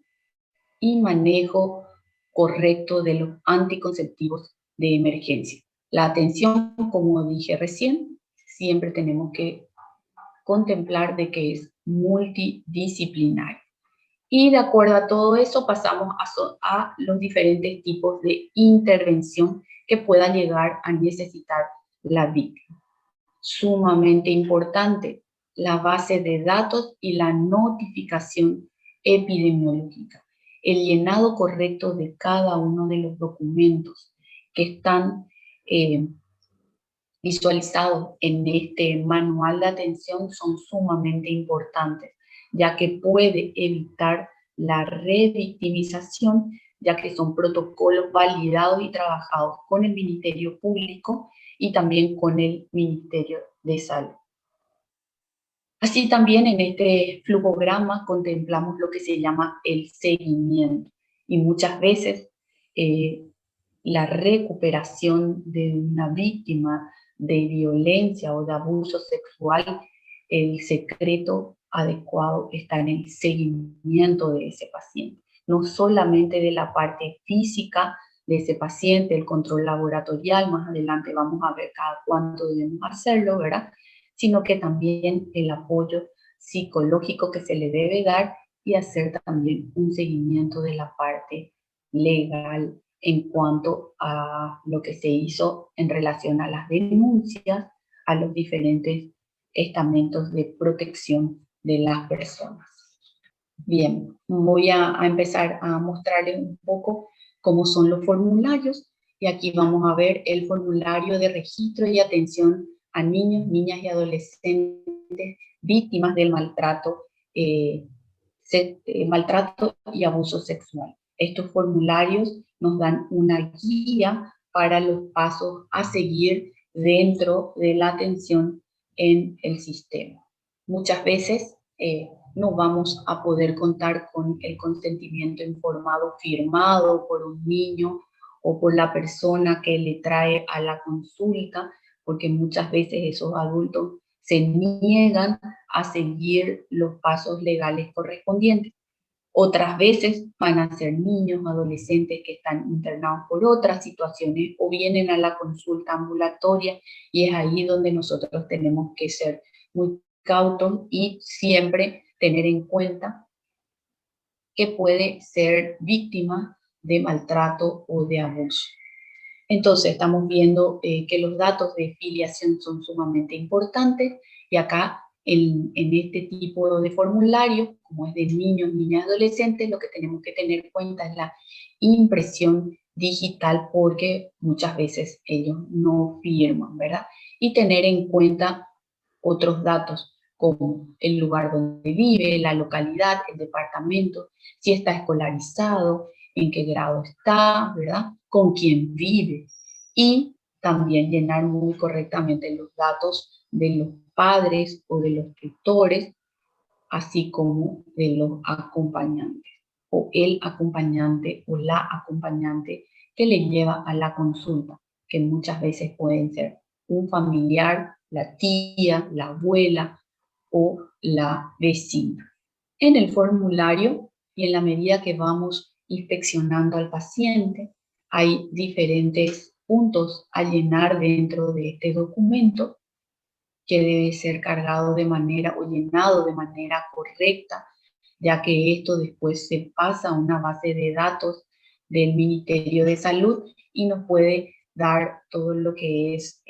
y manejo correcto de los anticonceptivos de emergencia. La atención, como dije recién, siempre tenemos que contemplar de que es multidisciplinario. Y de acuerdo a todo eso pasamos a los diferentes tipos de intervención que pueda llegar a necesitar la víctima. Sumamente importante, la base de datos y la notificación epidemiológica. El llenado correcto de cada uno de los documentos que están visualizados en este manual de atención son sumamente importantes, ya que puede evitar la revictimización, ya que son protocolos validados y trabajados con el Ministerio Público y también con el Ministerio de Salud. Así también en este flujograma contemplamos lo que se llama el seguimiento, y muchas veces la recuperación de una víctima de violencia o de abuso sexual, el secreto adecuado está en el seguimiento de ese paciente, no solamente de la parte física de ese paciente, el control laboratorial, más adelante vamos a ver cada cuánto debemos hacerlo, ¿verdad? Sino que también el apoyo psicológico que se le debe dar y hacer también un seguimiento de la parte legal en cuanto a lo que se hizo en relación a las denuncias, a los diferentes estamentos de protección de las personas. Bien, voy a empezar a mostrarles un poco cómo son los formularios y aquí vamos a ver el formulario de registro y atención a niños, niñas y adolescentes víctimas del maltrato, maltrato y abuso sexual. Estos formularios nos dan una guía para los pasos a seguir dentro de la atención en el sistema. Muchas veces no vamos a poder contar con el consentimiento informado firmado por un niño o por la persona que le trae a la consulta, porque muchas veces esos adultos se niegan a seguir los pasos legales correspondientes. Otras veces van a ser niños, adolescentes que están internados por otras situaciones o vienen a la consulta ambulatoria y es ahí donde nosotros tenemos que ser muy cautos y siempre tener en cuenta que puede ser víctima de maltrato o de abuso. Entonces estamos viendo que los datos de filiación son sumamente importantes y acá en este tipo de formulario, como es de niños, niñas, adolescentes, lo que tenemos que tener en cuenta es la impresión digital porque muchas veces ellos no firman, ¿verdad? Y tener en cuenta otros datos como el lugar donde vive, la localidad, el departamento, si está escolarizado, en qué grado está, ¿verdad? Con quién vive. Y también llenar muy correctamente los datos de los padres o de los tutores, así como de los acompañantes, o el acompañante o la acompañante que le lleva a la consulta, que muchas veces pueden ser un familiar, la tía, la abuela o la vecina. En el formulario y en la medida que vamos inspeccionando al paciente, hay diferentes puntos a llenar dentro de este documento que debe ser cargado de manera o llenado de manera correcta, ya que esto después se pasa a una base de datos del Ministerio de Salud y nos puede dar todo lo que es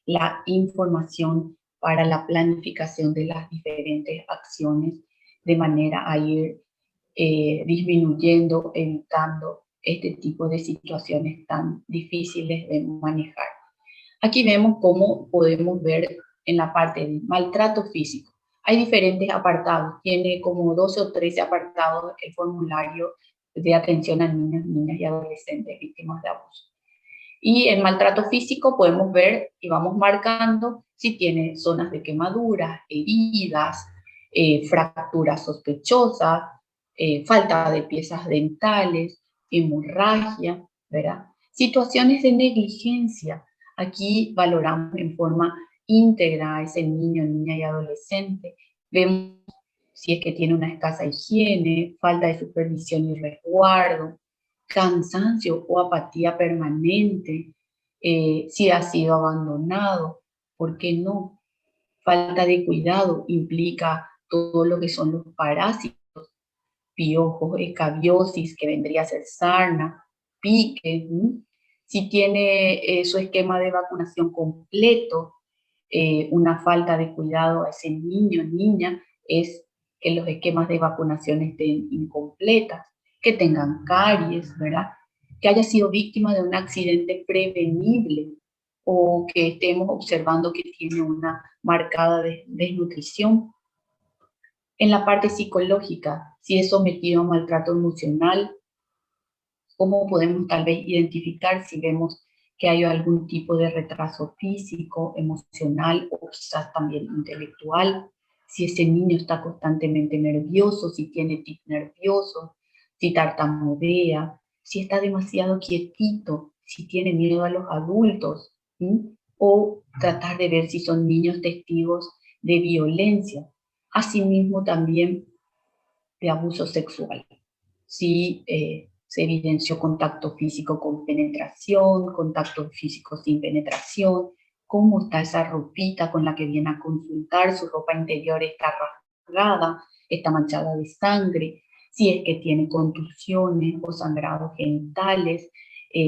la información para la planificación de las diferentes acciones de manera a ir disminuyendo, evitando este tipo de situaciones tan difíciles de manejar. Aquí vemos cómo podemos ver en la parte de maltrato físico. Hay diferentes apartados, tiene como 12 o 13 apartados el formulario de atención a niños, niñas y adolescentes víctimas de abuso. Y el maltrato físico podemos ver y vamos marcando si tiene zonas de quemaduras, heridas, fracturas sospechosas, falta de piezas dentales, hemorragia, ¿verdad? Situaciones de negligencia. Aquí valoramos en forma íntegra a ese niño, niña y adolescente. Vemos si es que tiene una escasa higiene, falta de supervisión y resguardo, cansancio o apatía permanente, si ha sido abandonado, ¿por qué no? Falta de cuidado implica todo lo que son los parásitos, piojos, escabiosis, que vendría a ser sarna, pique. Si tiene su esquema de vacunación completo, una falta de cuidado a ese niño o niña es que los esquemas de vacunación estén incompletas, que tengan caries, ¿verdad? Que haya sido víctima de un accidente prevenible o que estemos observando que tiene una marcada desnutrición. En la parte psicológica, si es sometido a maltrato emocional, ¿cómo podemos tal vez identificar si vemos que hay algún tipo de retraso físico, emocional o quizás también intelectual? Si ese niño está constantemente nervioso, si tiene tic nervioso, si tartamudea, si está demasiado quietito, si tiene miedo a los adultos, o tratar de ver si son niños testigos de violencia. Asimismo también de abuso sexual. Si se evidenció contacto físico con penetración, contacto físico sin penetración, cómo está esa ropita con la que viene a consultar, su ropa interior está rasgada, está manchada de sangre, si es que tiene contusiones o sangrados genitales,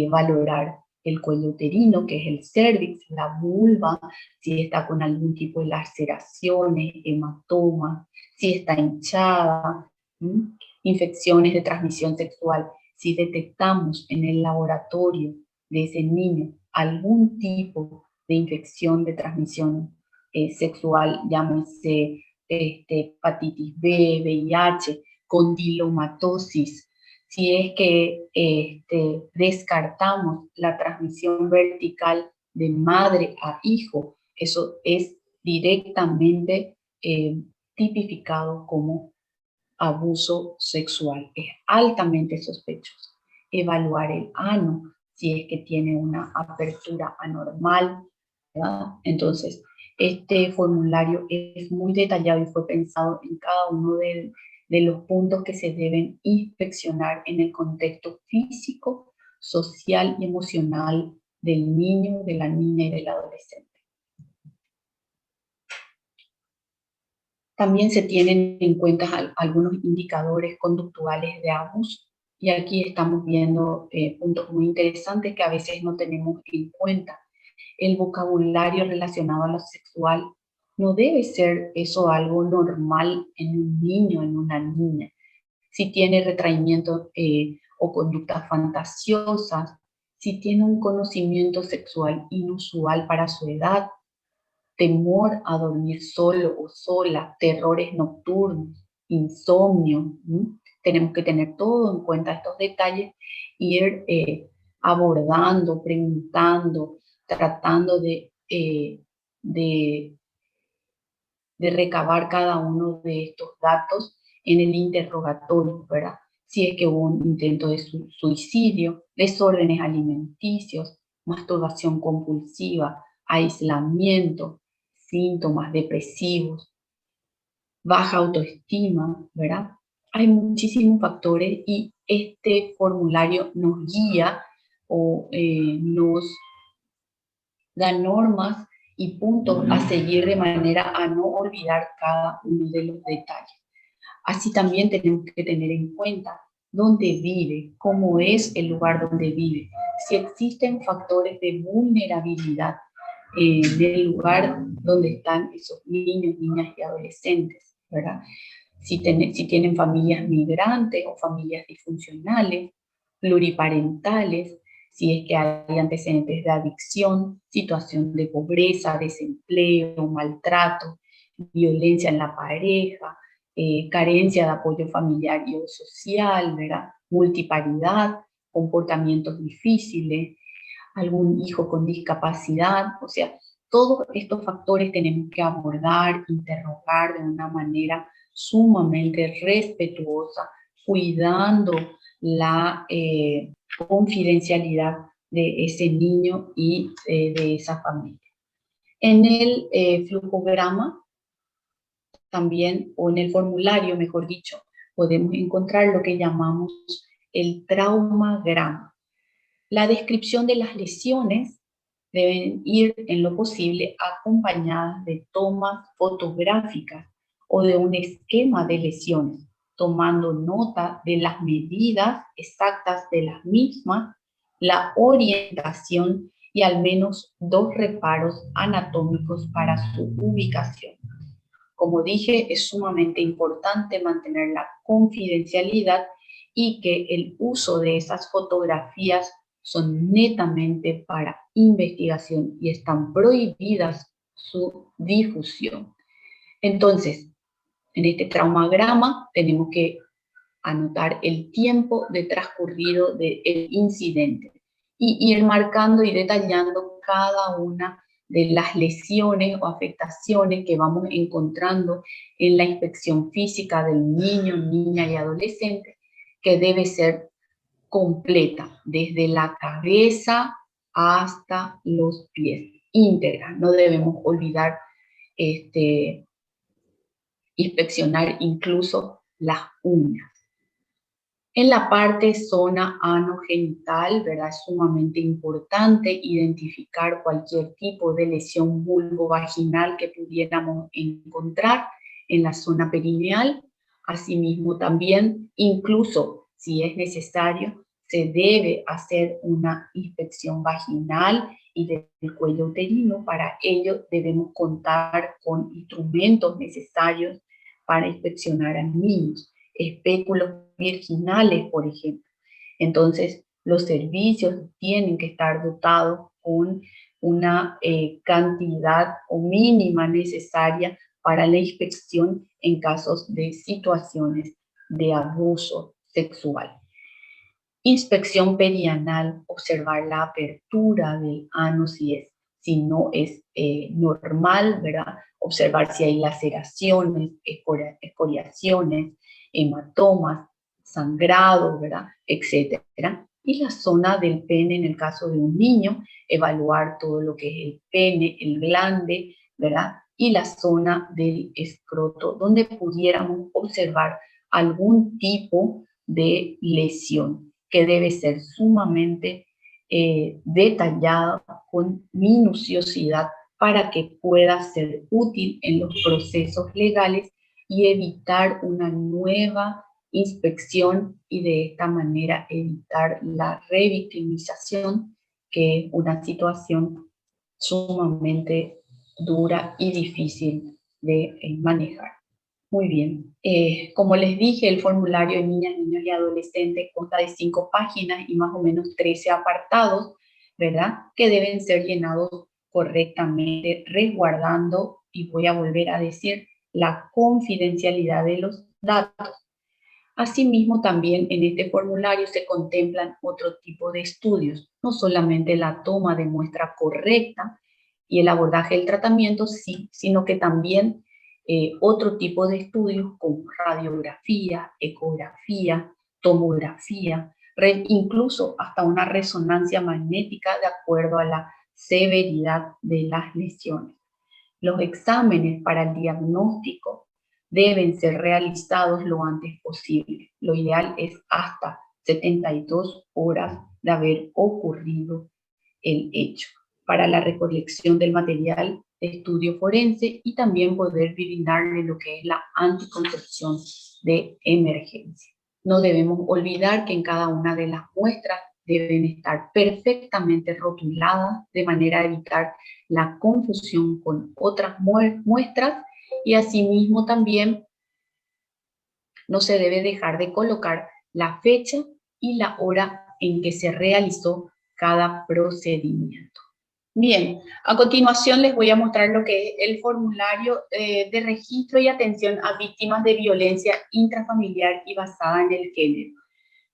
valorar el cuello uterino, que es el cervix, la vulva, si está con algún tipo de laceraciones, hematomas, si está hinchada, infecciones de transmisión sexual. Si detectamos en el laboratorio de ese niño algún tipo de infección de transmisión sexual, llámese hepatitis B, VIH, condilomatosis, si es que descartamos la transmisión vertical de madre a hijo, eso es directamente tipificado como abuso sexual. Es altamente sospechoso. Evaluar el ano, si es que tiene una apertura anormal, ¿verdad? Entonces, este formulario es muy detallado y fue pensado en cada uno de los puntos que se deben inspeccionar en el contexto físico, social y emocional del niño, de la niña y del adolescente. También se tienen en cuenta algunos indicadores conductuales de abuso. Y aquí estamos viendo puntos muy interesantes que a veces no tenemos en cuenta. El vocabulario relacionado a lo sexual no debe ser eso algo normal en un niño, en una niña. Si tiene retraimiento o conductas fantasiosas, si tiene un conocimiento sexual inusual para su edad, temor a dormir solo o sola, terrores nocturnos, insomnio. Tenemos que tener todo en cuenta estos detalles, ir abordando, preguntando, tratando de recabar cada uno de estos datos en el interrogatorio, ¿verdad? Si es que hubo un intento de suicidio, desórdenes alimenticios, masturbación compulsiva, aislamiento, síntomas depresivos, baja autoestima, ¿verdad? Hay muchísimos factores y este formulario nos guía o nos da normas y puntos a seguir de manera a no olvidar cada uno de los detalles. Así también tenemos que tener en cuenta dónde vive, cómo es el lugar donde vive, si existen factores de vulnerabilidad en el lugar donde están esos niños, niñas y adolescentes, ¿verdad? Si tienen familias migrantes o familias disfuncionales, pluriparentales, si es que hay antecedentes de adicción, situación de pobreza, desempleo, maltrato, violencia en la pareja, carencia de apoyo familiar y o social, ¿verdad? Multiparidad, comportamientos difíciles, algún hijo con discapacidad, o sea, todos estos factores tenemos que abordar, interrogar de una manera sumamente respetuosa, cuidando la confidencialidad de ese niño y de esa familia. En el flujograma también, o en el formulario, mejor dicho, podemos encontrar lo que llamamos el traumagrama. La descripción de las lesiones deben ir en lo posible acompañadas de tomas fotográficas o de un esquema de lesiones, tomando nota de las medidas exactas de las mismas, la orientación y al menos 2 reparos anatómicos para su ubicación. Como dije, es sumamente importante mantener la confidencialidad y que el uso de esas fotografías son netamente para investigación y están prohibidas su difusión. Entonces, en este traumagrama tenemos que anotar el tiempo de transcurrido del incidente y ir marcando y detallando cada una de las lesiones o afectaciones que vamos encontrando en la inspección física del niño, niña y adolescente, que debe ser completa, desde la cabeza hasta los pies. íntegra. No debemos olvidar inspeccionar incluso las uñas. En la parte zona anogenital, ¿verdad? Es sumamente importante identificar cualquier tipo de lesión vulvovaginal que pudiéramos encontrar en la zona perineal. Asimismo, también, incluso si es necesario, se debe hacer una inspección vaginal y del cuello uterino. Para ello debemos contar con instrumentos necesarios para inspeccionar a niños, espéculos virginales, por ejemplo. Entonces, los servicios tienen que estar dotados con una cantidad o mínima necesaria para la inspección en casos de situaciones de abuso sexual. Inspección perianal, observar la apertura del ano si no es normal, ¿verdad? Observar si hay laceraciones, escoriaciones, hematomas, sangrado, ¿verdad? Etcétera. Y la zona del pene, en el caso de un niño, evaluar todo lo que es el pene, el glande, ¿verdad? Y la zona del escroto, donde pudiéramos observar algún tipo de lesión que debe ser sumamente detallada con minuciosidad para que pueda ser útil en los procesos legales y evitar una nueva inspección y de esta manera evitar la revictimización, que es una situación sumamente dura y difícil de manejar. Muy bien. Como les dije, el formulario de niñas, niños y adolescentes consta de 5 páginas y más o menos 13 apartados, ¿verdad? Que deben ser llenados correctamente, resguardando, y voy a volver a decir, la confidencialidad de los datos. Asimismo, también en este formulario se contemplan otro tipo de estudios, no solamente la toma de muestra correcta y el abordaje del tratamiento, sí, sino que también otro tipo de estudios como radiografía, ecografía, tomografía, incluso hasta una resonancia magnética de acuerdo a la severidad de las lesiones. Los exámenes para el diagnóstico deben ser realizados lo antes posible. Lo ideal es hasta 72 horas de haber ocurrido el hecho, para la recolección del material de estudio forense y también poder brindarle lo que es la anticoncepción de emergencia. No debemos olvidar que en cada una de las muestras deben estar perfectamente rotuladas de manera a evitar la confusión con otras muestras, y asimismo también no se debe dejar de colocar la fecha y la hora en que se realizó cada procedimiento. Bien, a continuación les voy a mostrar lo que es el formulario de registro y atención a víctimas de violencia intrafamiliar y basada en el género.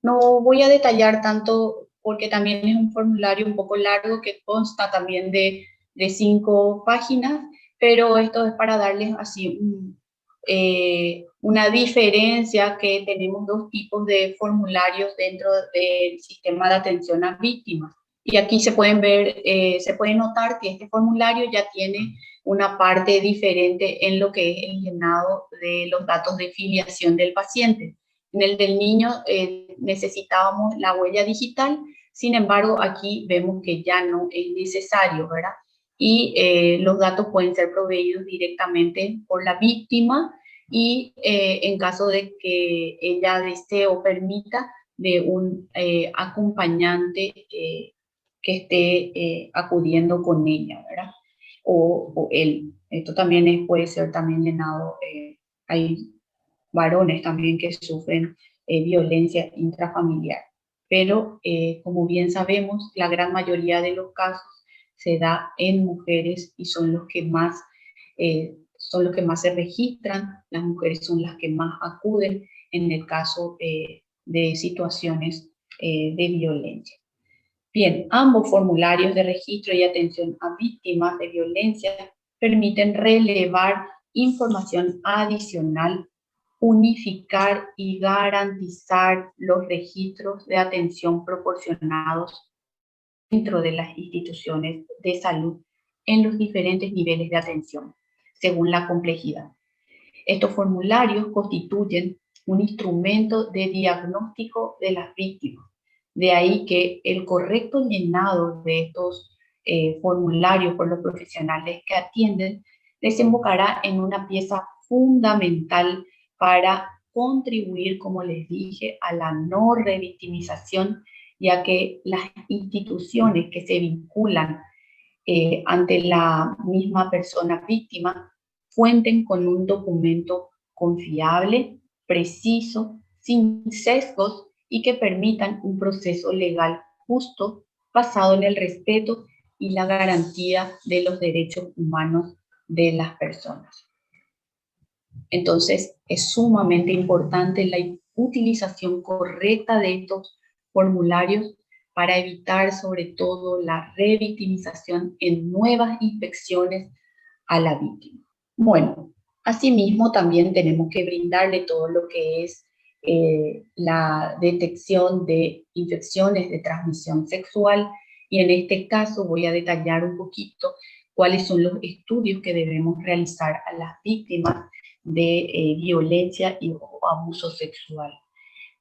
No voy a detallar tanto porque también es un formulario un poco largo que consta también de 5 páginas, pero esto es para darles así una diferencia, que tenemos 2 tipos de formularios dentro del sistema de atención a víctimas. Y aquí se pueden ver, se puede notar que este formulario ya tiene una parte diferente en lo que es el llenado de los datos de filiación del paciente. En el del niño necesitábamos la huella digital, sin embargo aquí vemos que ya no es necesario, ¿verdad? Y los datos pueden ser proveídos directamente por la víctima y en caso de que ella desee o permita de un acompañante que esté acudiendo con ella, ¿verdad? O él. Esto también puede ser también llenado, hay varones también que sufren violencia intrafamiliar. Pero, como bien sabemos, la gran mayoría de los casos se da en mujeres y son los que más se registran. Las mujeres son las que más acuden en el caso de situaciones de violencia. Bien, ambos formularios de registro y atención a víctimas de violencia permiten relevar información adicional, unificar y garantizar los registros de atención proporcionados dentro de las instituciones de salud en los diferentes niveles de atención, según la complejidad. Estos formularios constituyen un instrumento de diagnóstico de las víctimas. De ahí que el correcto llenado de estos formularios por los profesionales que atienden desembocará en una pieza fundamental para contribuir, como les dije, a la no revictimización, ya que las instituciones que se vinculan ante la misma persona víctima cuenten con un documento confiable, preciso, sin sesgos y que permitan un proceso legal justo basado en el respeto y la garantía de los derechos humanos de las personas. Entonces, es sumamente importante la utilización correcta de estos formularios para evitar sobre todo la revictimización en nuevas inspecciones a la víctima. Bueno, asimismo también tenemos que brindarle todo lo que es la detección de infecciones de transmisión sexual, y en este caso voy a detallar un poquito cuáles son los estudios que debemos realizar a las víctimas de violencia y abuso sexual.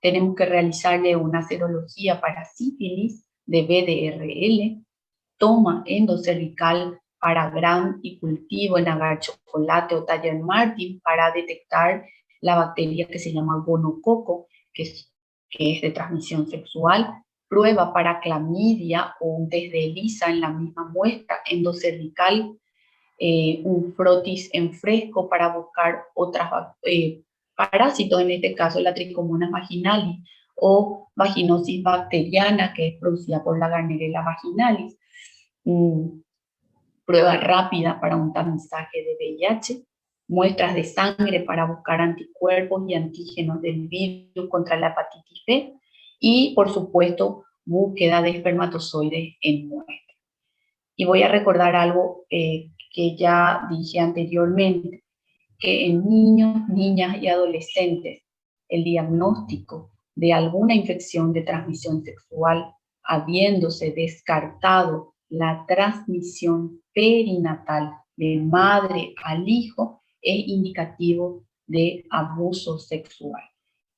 Tenemos que realizarle una serología para sífilis de BDRL, toma endocervical para Gram y cultivo en agar chocolate o Thayer Martin para detectar la bacteria que se llama gonococo, que es de transmisión sexual, prueba para clamidia o un test de ELISA en la misma muestra endocervical, un frotis en fresco para buscar otras parásitos, en este caso la Trichomonas vaginalis, o vaginosis bacteriana, que es producida por la Gardnerella vaginalis, prueba rápida para un tamizaje de VIH, muestras de sangre para buscar anticuerpos y antígenos del virus contra la hepatitis B, y por supuesto búsqueda de espermatozoides en muestra. Y voy a recordar algo que ya dije anteriormente, que en niños, niñas y adolescentes el diagnóstico de alguna infección de transmisión sexual, habiéndose descartado la transmisión perinatal de madre al hijo, es indicativo de abuso sexual.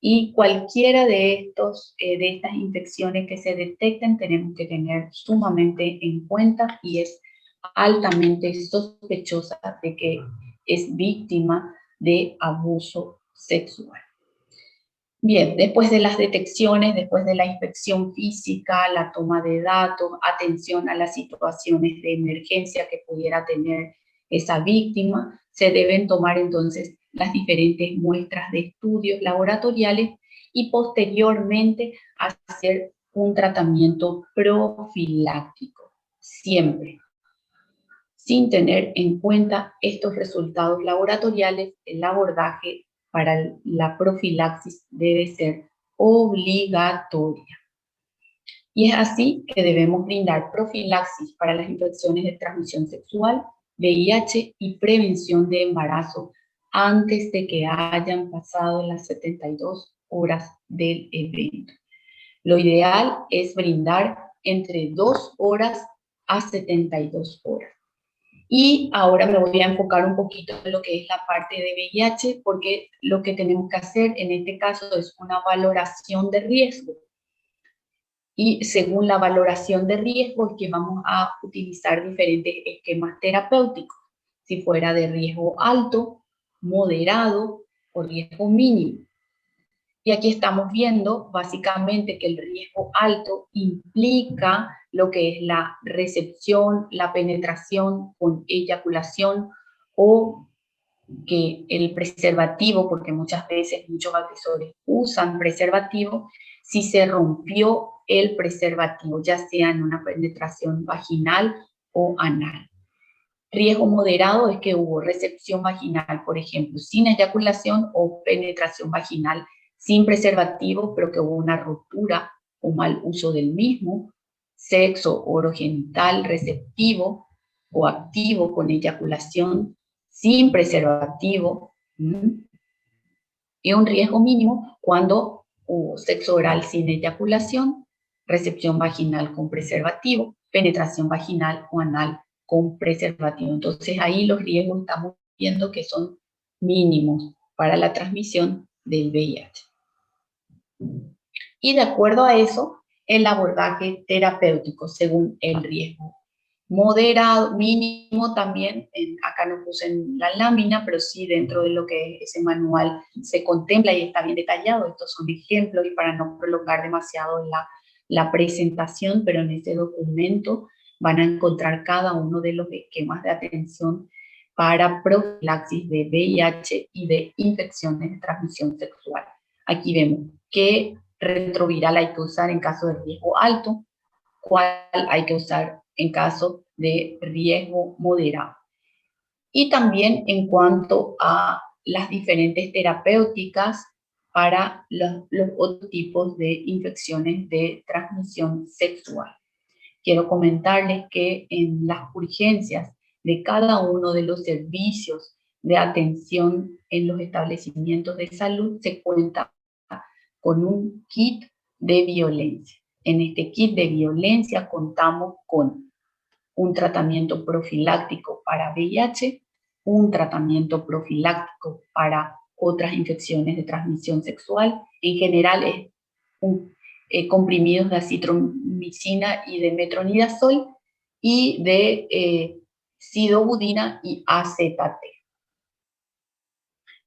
Y cualquiera de estas infecciones que se detecten tenemos que tener sumamente en cuenta, y es altamente sospechosa de que es víctima de abuso sexual. Bien, después de las detecciones, después de la inspección física, la toma de datos, atención a las situaciones de emergencia que pudiera tener esa víctima, se deben tomar entonces las diferentes muestras de estudios laboratoriales y posteriormente hacer un tratamiento profiláctico, siempre. Sin tener en cuenta estos resultados laboratoriales, el abordaje para la profilaxis debe ser obligatoria. Y es así que debemos brindar profilaxis para las infecciones de transmisión sexual, VIH y prevención de embarazo antes de que hayan pasado las 72 horas del evento. Lo ideal es brindar entre 2 horas a 72 horas. Y ahora me voy a enfocar un poquito en lo que es la parte de VIH, porque lo que tenemos que hacer en este caso es una valoración de riesgo. Y según la valoración de riesgo es que vamos a utilizar diferentes esquemas terapéuticos, si fuera de riesgo alto, moderado o riesgo mínimo. Y aquí estamos viendo básicamente que el riesgo alto implica lo que es la recepción, la penetración con eyaculación, o que el preservativo, porque muchas veces muchos agresores usan preservativo, si se rompió el preservativo, ya sea en una penetración vaginal o anal. Riesgo moderado es que hubo recepción vaginal, por ejemplo, sin eyaculación, o penetración vaginal sin preservativo, pero que hubo una rotura o mal uso del mismo, sexo orogenital receptivo o activo con eyaculación sin preservativo, y un riesgo mínimo cuando hubo sexo oral sin eyaculación, recepción vaginal con preservativo, penetración vaginal o anal con preservativo. Entonces ahí los riesgos estamos viendo que son mínimos para la transmisión del VIH. Y de acuerdo a eso, el abordaje terapéutico según el riesgo. Moderado, mínimo también, acá no puse en la lámina, pero sí dentro de lo que ese manual se contempla y está bien detallado. Estos son ejemplos y para no prolongar demasiado la presentación, pero en este documento van a encontrar cada uno de los esquemas de atención para profilaxis de VIH y de infecciones de transmisión sexual. Aquí vemos qué retroviral hay que usar en caso de riesgo alto, cuál hay que usar en caso de riesgo moderado. Y también en cuanto a las diferentes terapéuticas para los otros tipos de infecciones de transmisión sexual. Quiero comentarles que en las urgencias de cada uno de los servicios de atención en los establecimientos de salud se cuenta con un kit de violencia. En este kit de violencia contamos con un tratamiento profiláctico para VIH, un tratamiento profiláctico para otras infecciones de transmisión sexual. En general es comprimidos de acitromicina y de metronidazol y de sidobudina y AZT.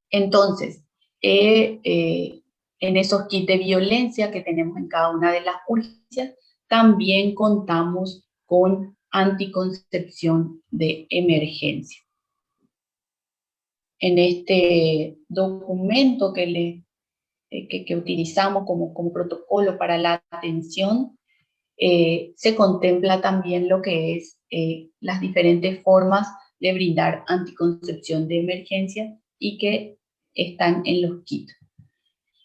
Entonces, en esos kits de violencia que tenemos en cada una de las urgencias, también contamos con anticoncepción de emergencia. En este documento que utilizamos como protocolo para la atención, se contempla también lo que es las diferentes formas de brindar anticoncepción de emergencia y que están en los kits.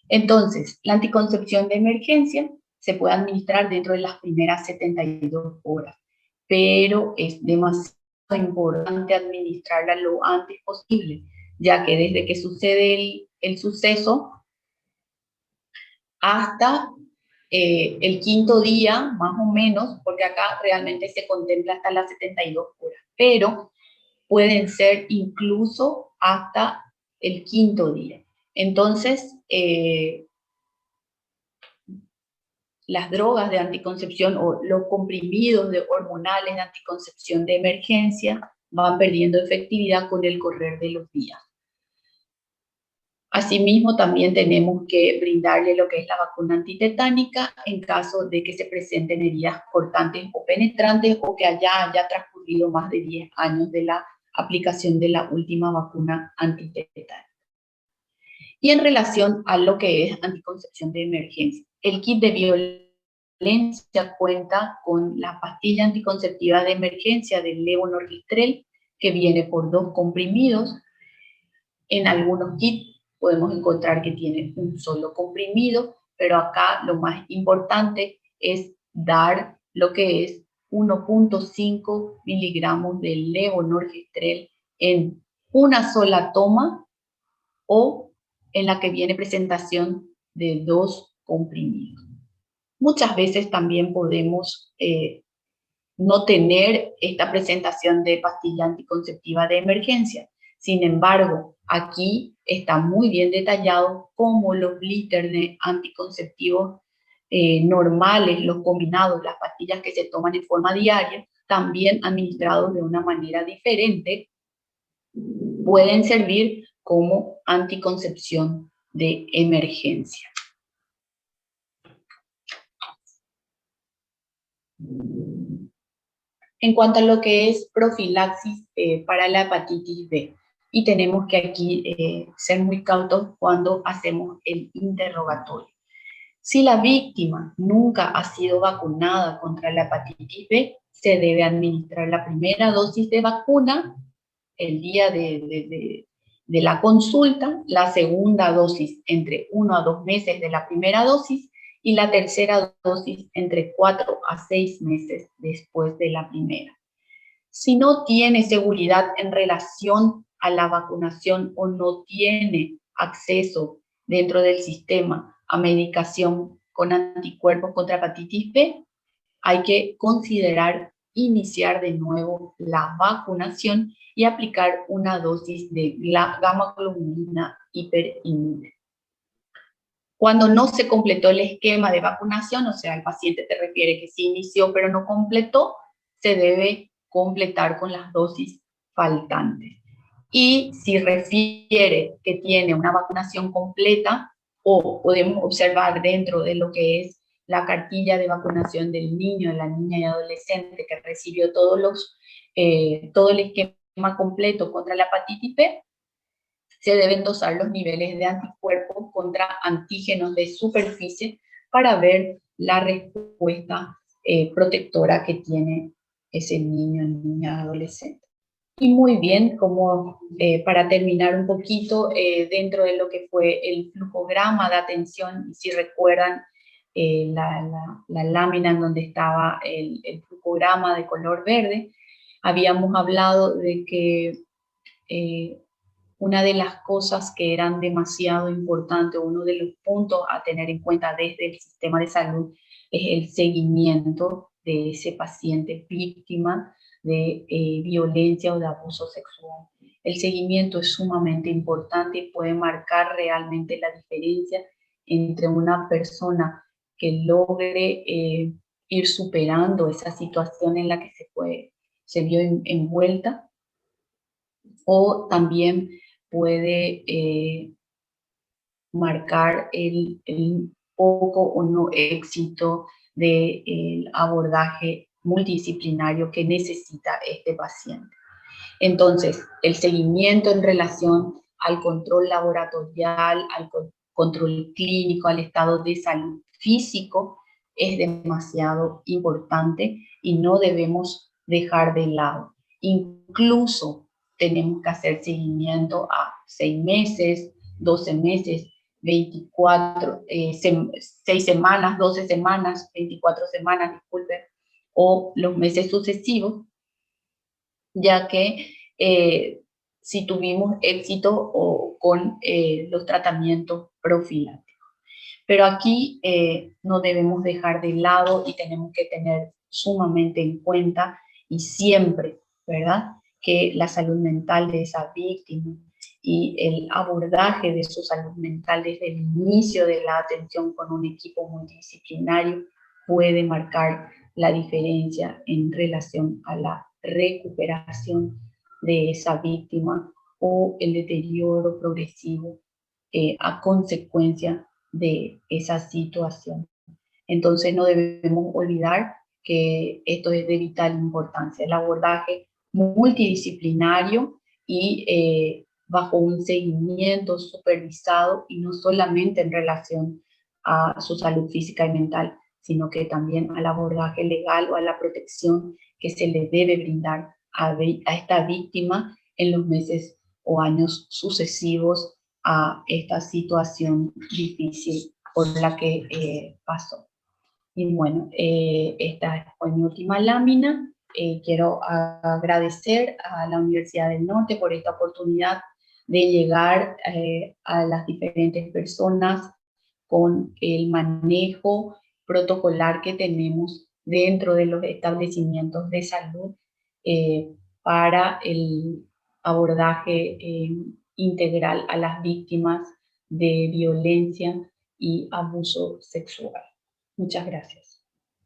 Entonces, la anticoncepción de emergencia se puede administrar dentro de las primeras 72 horas, pero es demasiado importante administrarla lo antes posible, ya que desde que sucede el suceso hasta el quinto día, más o menos, porque acá realmente se contempla hasta las 72 horas, pero pueden ser incluso hasta el quinto día. Entonces, las drogas de anticoncepción o los comprimidos hormonales de anticoncepción de emergencia van perdiendo efectividad con el correr de los días. Asimismo, también tenemos que brindarle lo que es la vacuna antitetánica en caso de que se presenten heridas cortantes o penetrantes o que haya transcurrido más de 10 años de la aplicación de la última vacuna antitetánica. Y en relación a lo que es anticoncepción de emergencia, el kit de violencia cuenta con la pastilla anticonceptiva de emergencia del levonorgestrel, que viene por 2 comprimidos. En algunos kits podemos encontrar que tienen un solo comprimido, pero acá lo más importante es dar lo que es 1.5 miligramos de levonorgestrel en una sola toma o en la que viene presentación de 2 comprimidos. Muchas veces también podemos no tener esta presentación de pastilla anticonceptiva de emergencia. Sin embargo, aquí está muy bien detallado cómo los blister de anticonceptivos normales, los combinados, las pastillas que se toman en forma diaria, también administrados de una manera diferente, pueden servir como anticoncepción de emergencia. En cuanto a lo que es profilaxis para la hepatitis B, y tenemos que aquí ser muy cautos cuando hacemos el interrogatorio. Si la víctima nunca ha sido vacunada contra la hepatitis B, se debe administrar la primera dosis de vacuna el día de la consulta, la segunda dosis entre 1 a 2 meses de la primera dosis y la tercera dosis entre 4 a 6 meses después de la primera. Si no tiene seguridad en relación a la vacunación o no tiene acceso dentro del sistema a medicación con anticuerpos contra hepatitis B, hay que considerar iniciar de nuevo la vacunación y aplicar una dosis de gamma globulina hiperinmune. Cuando no se completó el esquema de vacunación, o sea, el paciente te refiere que sí inició pero no completó, se debe completar con las dosis faltantes. Y si refiere que tiene una vacunación completa, o podemos observar dentro de lo que es la cartilla de vacunación del niño, de la niña y adolescente que recibió todo el esquema completo contra la hepatitis B, se deben dosar los niveles de anticuerpos contra antígenos de superficie para ver la respuesta protectora que tiene ese niño, niña, adolescente. Y muy bien, como para terminar un poquito, dentro de lo que fue el flujograma de atención, si recuerdan la lámina en donde estaba el flujograma de color verde, habíamos hablado de que una de las cosas que eran demasiado importantes, uno de los puntos a tener en cuenta desde el sistema de salud, es el seguimiento de ese paciente víctima de violencia o de abuso sexual. El seguimiento es sumamente importante y puede marcar realmente la diferencia entre una persona que logre ir superando esa situación en la que se vio envuelta, o también puede marcar el poco o no éxito del abordaje multidisciplinario que necesita este paciente. Entonces, el seguimiento en relación al control laboratorial, al control clínico, al estado de salud físico, es demasiado importante y no debemos dejar de lado. Incluso tenemos que hacer seguimiento a 6 meses, 12 meses, 24, 6 semanas, 12 semanas, 24 semanas, disculpen, o los meses sucesivos, ya que si tuvimos éxito con los tratamientos profilácticos. Pero aquí no debemos dejar de lado y tenemos que tener sumamente en cuenta y siempre, ¿verdad?, que la salud mental de esa víctima y el abordaje de su salud mental desde el inicio de la atención con un equipo multidisciplinario puede marcar la diferencia en relación a la recuperación de esa víctima o el deterioro progresivo a consecuencia de esa situación. Entonces no debemos olvidar que esto es de vital importancia, el abordaje multidisciplinario y bajo un seguimiento supervisado, y no solamente en relación a su salud física y mental, sino que también al abordaje legal o a la protección que se le debe brindar a esta víctima en los meses o años sucesivos a esta situación difícil por la que pasó. Y bueno, esta fue mi última lámina. Quiero agradecer a la Universidad del Norte por esta oportunidad de llegar a las diferentes personas con el manejo protocolar que tenemos dentro de los establecimientos de salud para el abordaje integral a las víctimas de violencia y abuso sexual. Muchas gracias.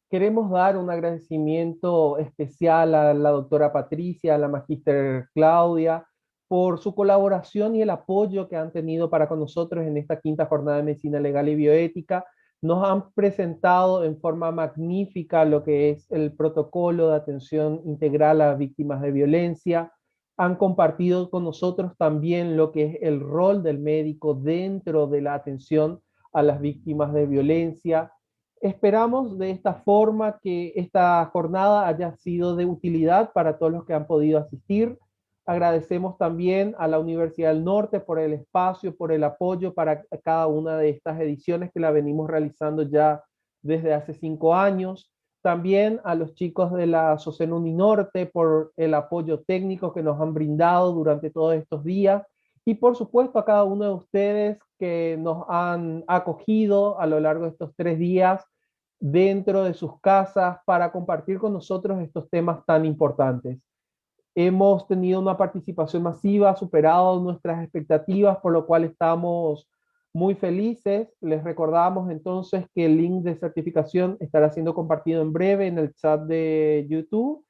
Queremos dar un agradecimiento especial a la doctora Patricia, a la magíster Claudia, por su colaboración y el apoyo que han tenido para con nosotros en esta quinta jornada de Medicina Legal y Bioética. Nos han presentado en forma magnífica lo que es el protocolo de atención integral a víctimas de violencia. Han compartido con nosotros también lo que es el rol del médico dentro de la atención a las víctimas de violencia. Esperamos de esta forma que esta jornada haya sido de utilidad para todos los que han podido asistir. Agradecemos también a la Universidad del Norte por el espacio, por el apoyo para cada una de estas ediciones que la venimos realizando ya desde hace 5 años. También a los chicos de la SOSEN Uninorte por el apoyo técnico que nos han brindado durante todos estos días. Y por supuesto a cada uno de ustedes que nos han acogido a lo largo de estos 3 días dentro de sus casas para compartir con nosotros estos temas tan importantes. Hemos tenido una participación masiva, superado nuestras expectativas, por lo cual estamos muy felices. Les recordamos entonces que el link de certificación estará siendo compartido en breve en el chat de YouTube.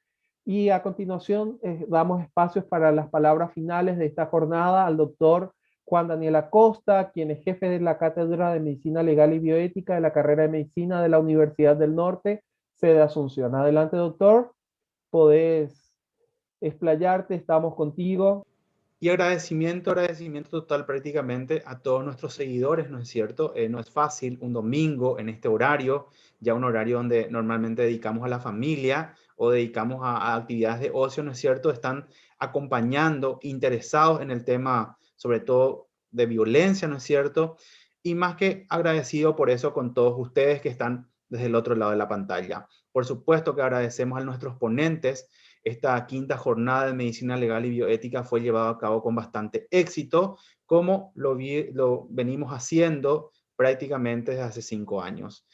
Y a continuación damos espacios para las palabras finales de esta jornada al doctor Juan Daniel Acosta, quien es jefe de la Cátedra de Medicina Legal y Bioética de la carrera de Medicina de la Universidad del Norte, sede Asunción. Adelante, doctor. Podés explayarte, estamos contigo. Y agradecimiento total prácticamente a todos nuestros seguidores, ¿no es cierto? No es fácil un domingo en este horario, ya un horario donde normalmente dedicamos a la familia o dedicamos a actividades de ocio, ¿no es cierto? Están acompañando, interesados en el tema, sobre todo de violencia, ¿no es cierto? Y más que agradecido por eso con todos ustedes que están desde el otro lado de la pantalla. Por supuesto que agradecemos a nuestros ponentes. Esta quinta jornada de medicina legal y bioética fue llevada a cabo con bastante éxito, como lo venimos haciendo prácticamente desde hace 5 años.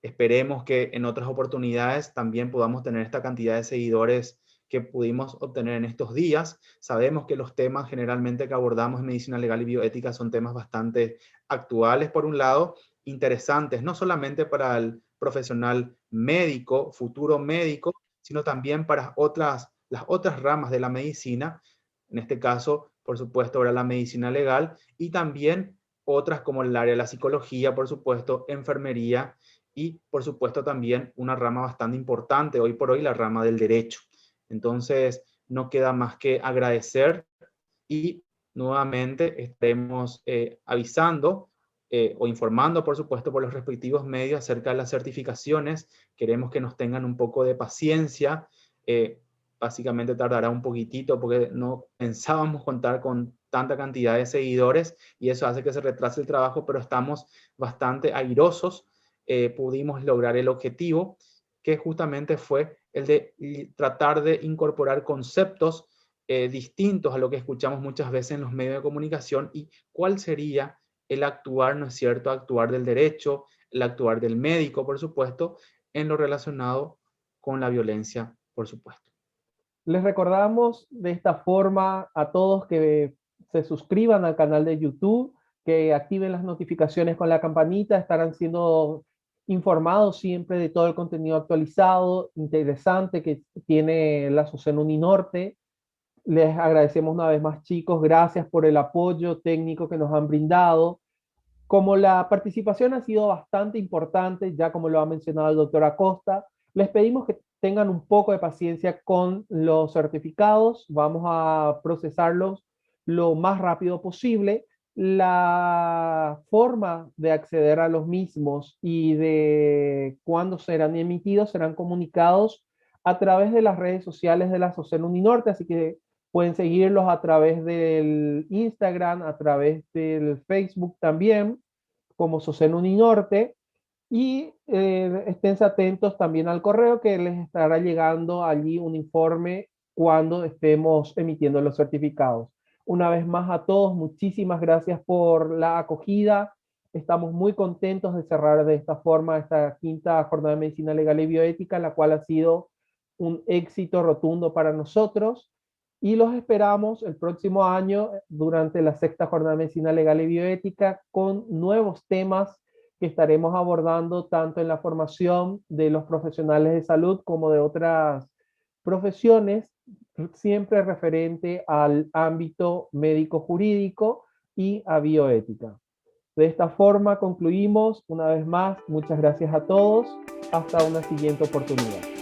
Esperemos que en otras oportunidades también podamos tener esta cantidad de seguidores que pudimos obtener en estos días. Sabemos que los temas generalmente que abordamos en medicina legal y bioética son temas bastante actuales, por un lado, interesantes, no solamente para el profesional médico, futuro médico, sino también para las otras ramas de la medicina, en este caso, por supuesto, ahora la medicina legal, y también otras como el área de la psicología, por supuesto, enfermería, y por supuesto también una rama bastante importante hoy por hoy, la rama del derecho. Entonces, no queda más que agradecer y nuevamente estaremos avisando o informando, por supuesto, por los respectivos medios acerca de las certificaciones. Queremos que nos tengan un poco de paciencia. Básicamente tardará un poquitito porque no pensábamos contar con tanta cantidad de seguidores y eso hace que se retrase el trabajo, pero estamos bastante airosos. Pudimos lograr el objetivo, que justamente fue el de tratar de incorporar conceptos distintos a lo que escuchamos muchas veces en los medios de comunicación y cuál sería el actuar, ¿no es cierto?, actuar del derecho, el actuar del médico, por supuesto, en lo relacionado con la violencia, por supuesto. Les recordamos de esta forma a todos que se suscriban al canal de YouTube, que activen las notificaciones con la campanita, estarán siendo informados siempre de todo el contenido actualizado, interesante que tiene la SOCEN Uninorte. Les agradecemos una vez más, chicos, gracias por el apoyo técnico que nos han brindado. Como la participación ha sido bastante importante, ya como lo ha mencionado el doctor Acosta, les pedimos que tengan un poco de paciencia con los certificados. Vamos a procesarlos lo más rápido posible. La forma de acceder a los mismos y de cuándo serán emitidos serán comunicados a través de las redes sociales de la SOCEN Uninorte, así que pueden seguirlos a través del Instagram, a través del Facebook también, como SOCEN Uninorte, y estén atentos también al correo que les estará llegando allí un informe cuando estemos emitiendo los certificados. Una vez más a todos, muchísimas gracias por la acogida. Estamos muy contentos de cerrar de esta forma esta quinta jornada de medicina legal y bioética, la cual ha sido un éxito rotundo para nosotros. Y los esperamos el próximo año durante la sexta jornada de medicina legal y bioética con nuevos temas que estaremos abordando tanto en la formación de los profesionales de salud como de otras profesiones, siempre referente al ámbito médico-jurídico y a bioética. De esta forma concluimos una vez más. Muchas gracias a todos. Hasta una siguiente oportunidad.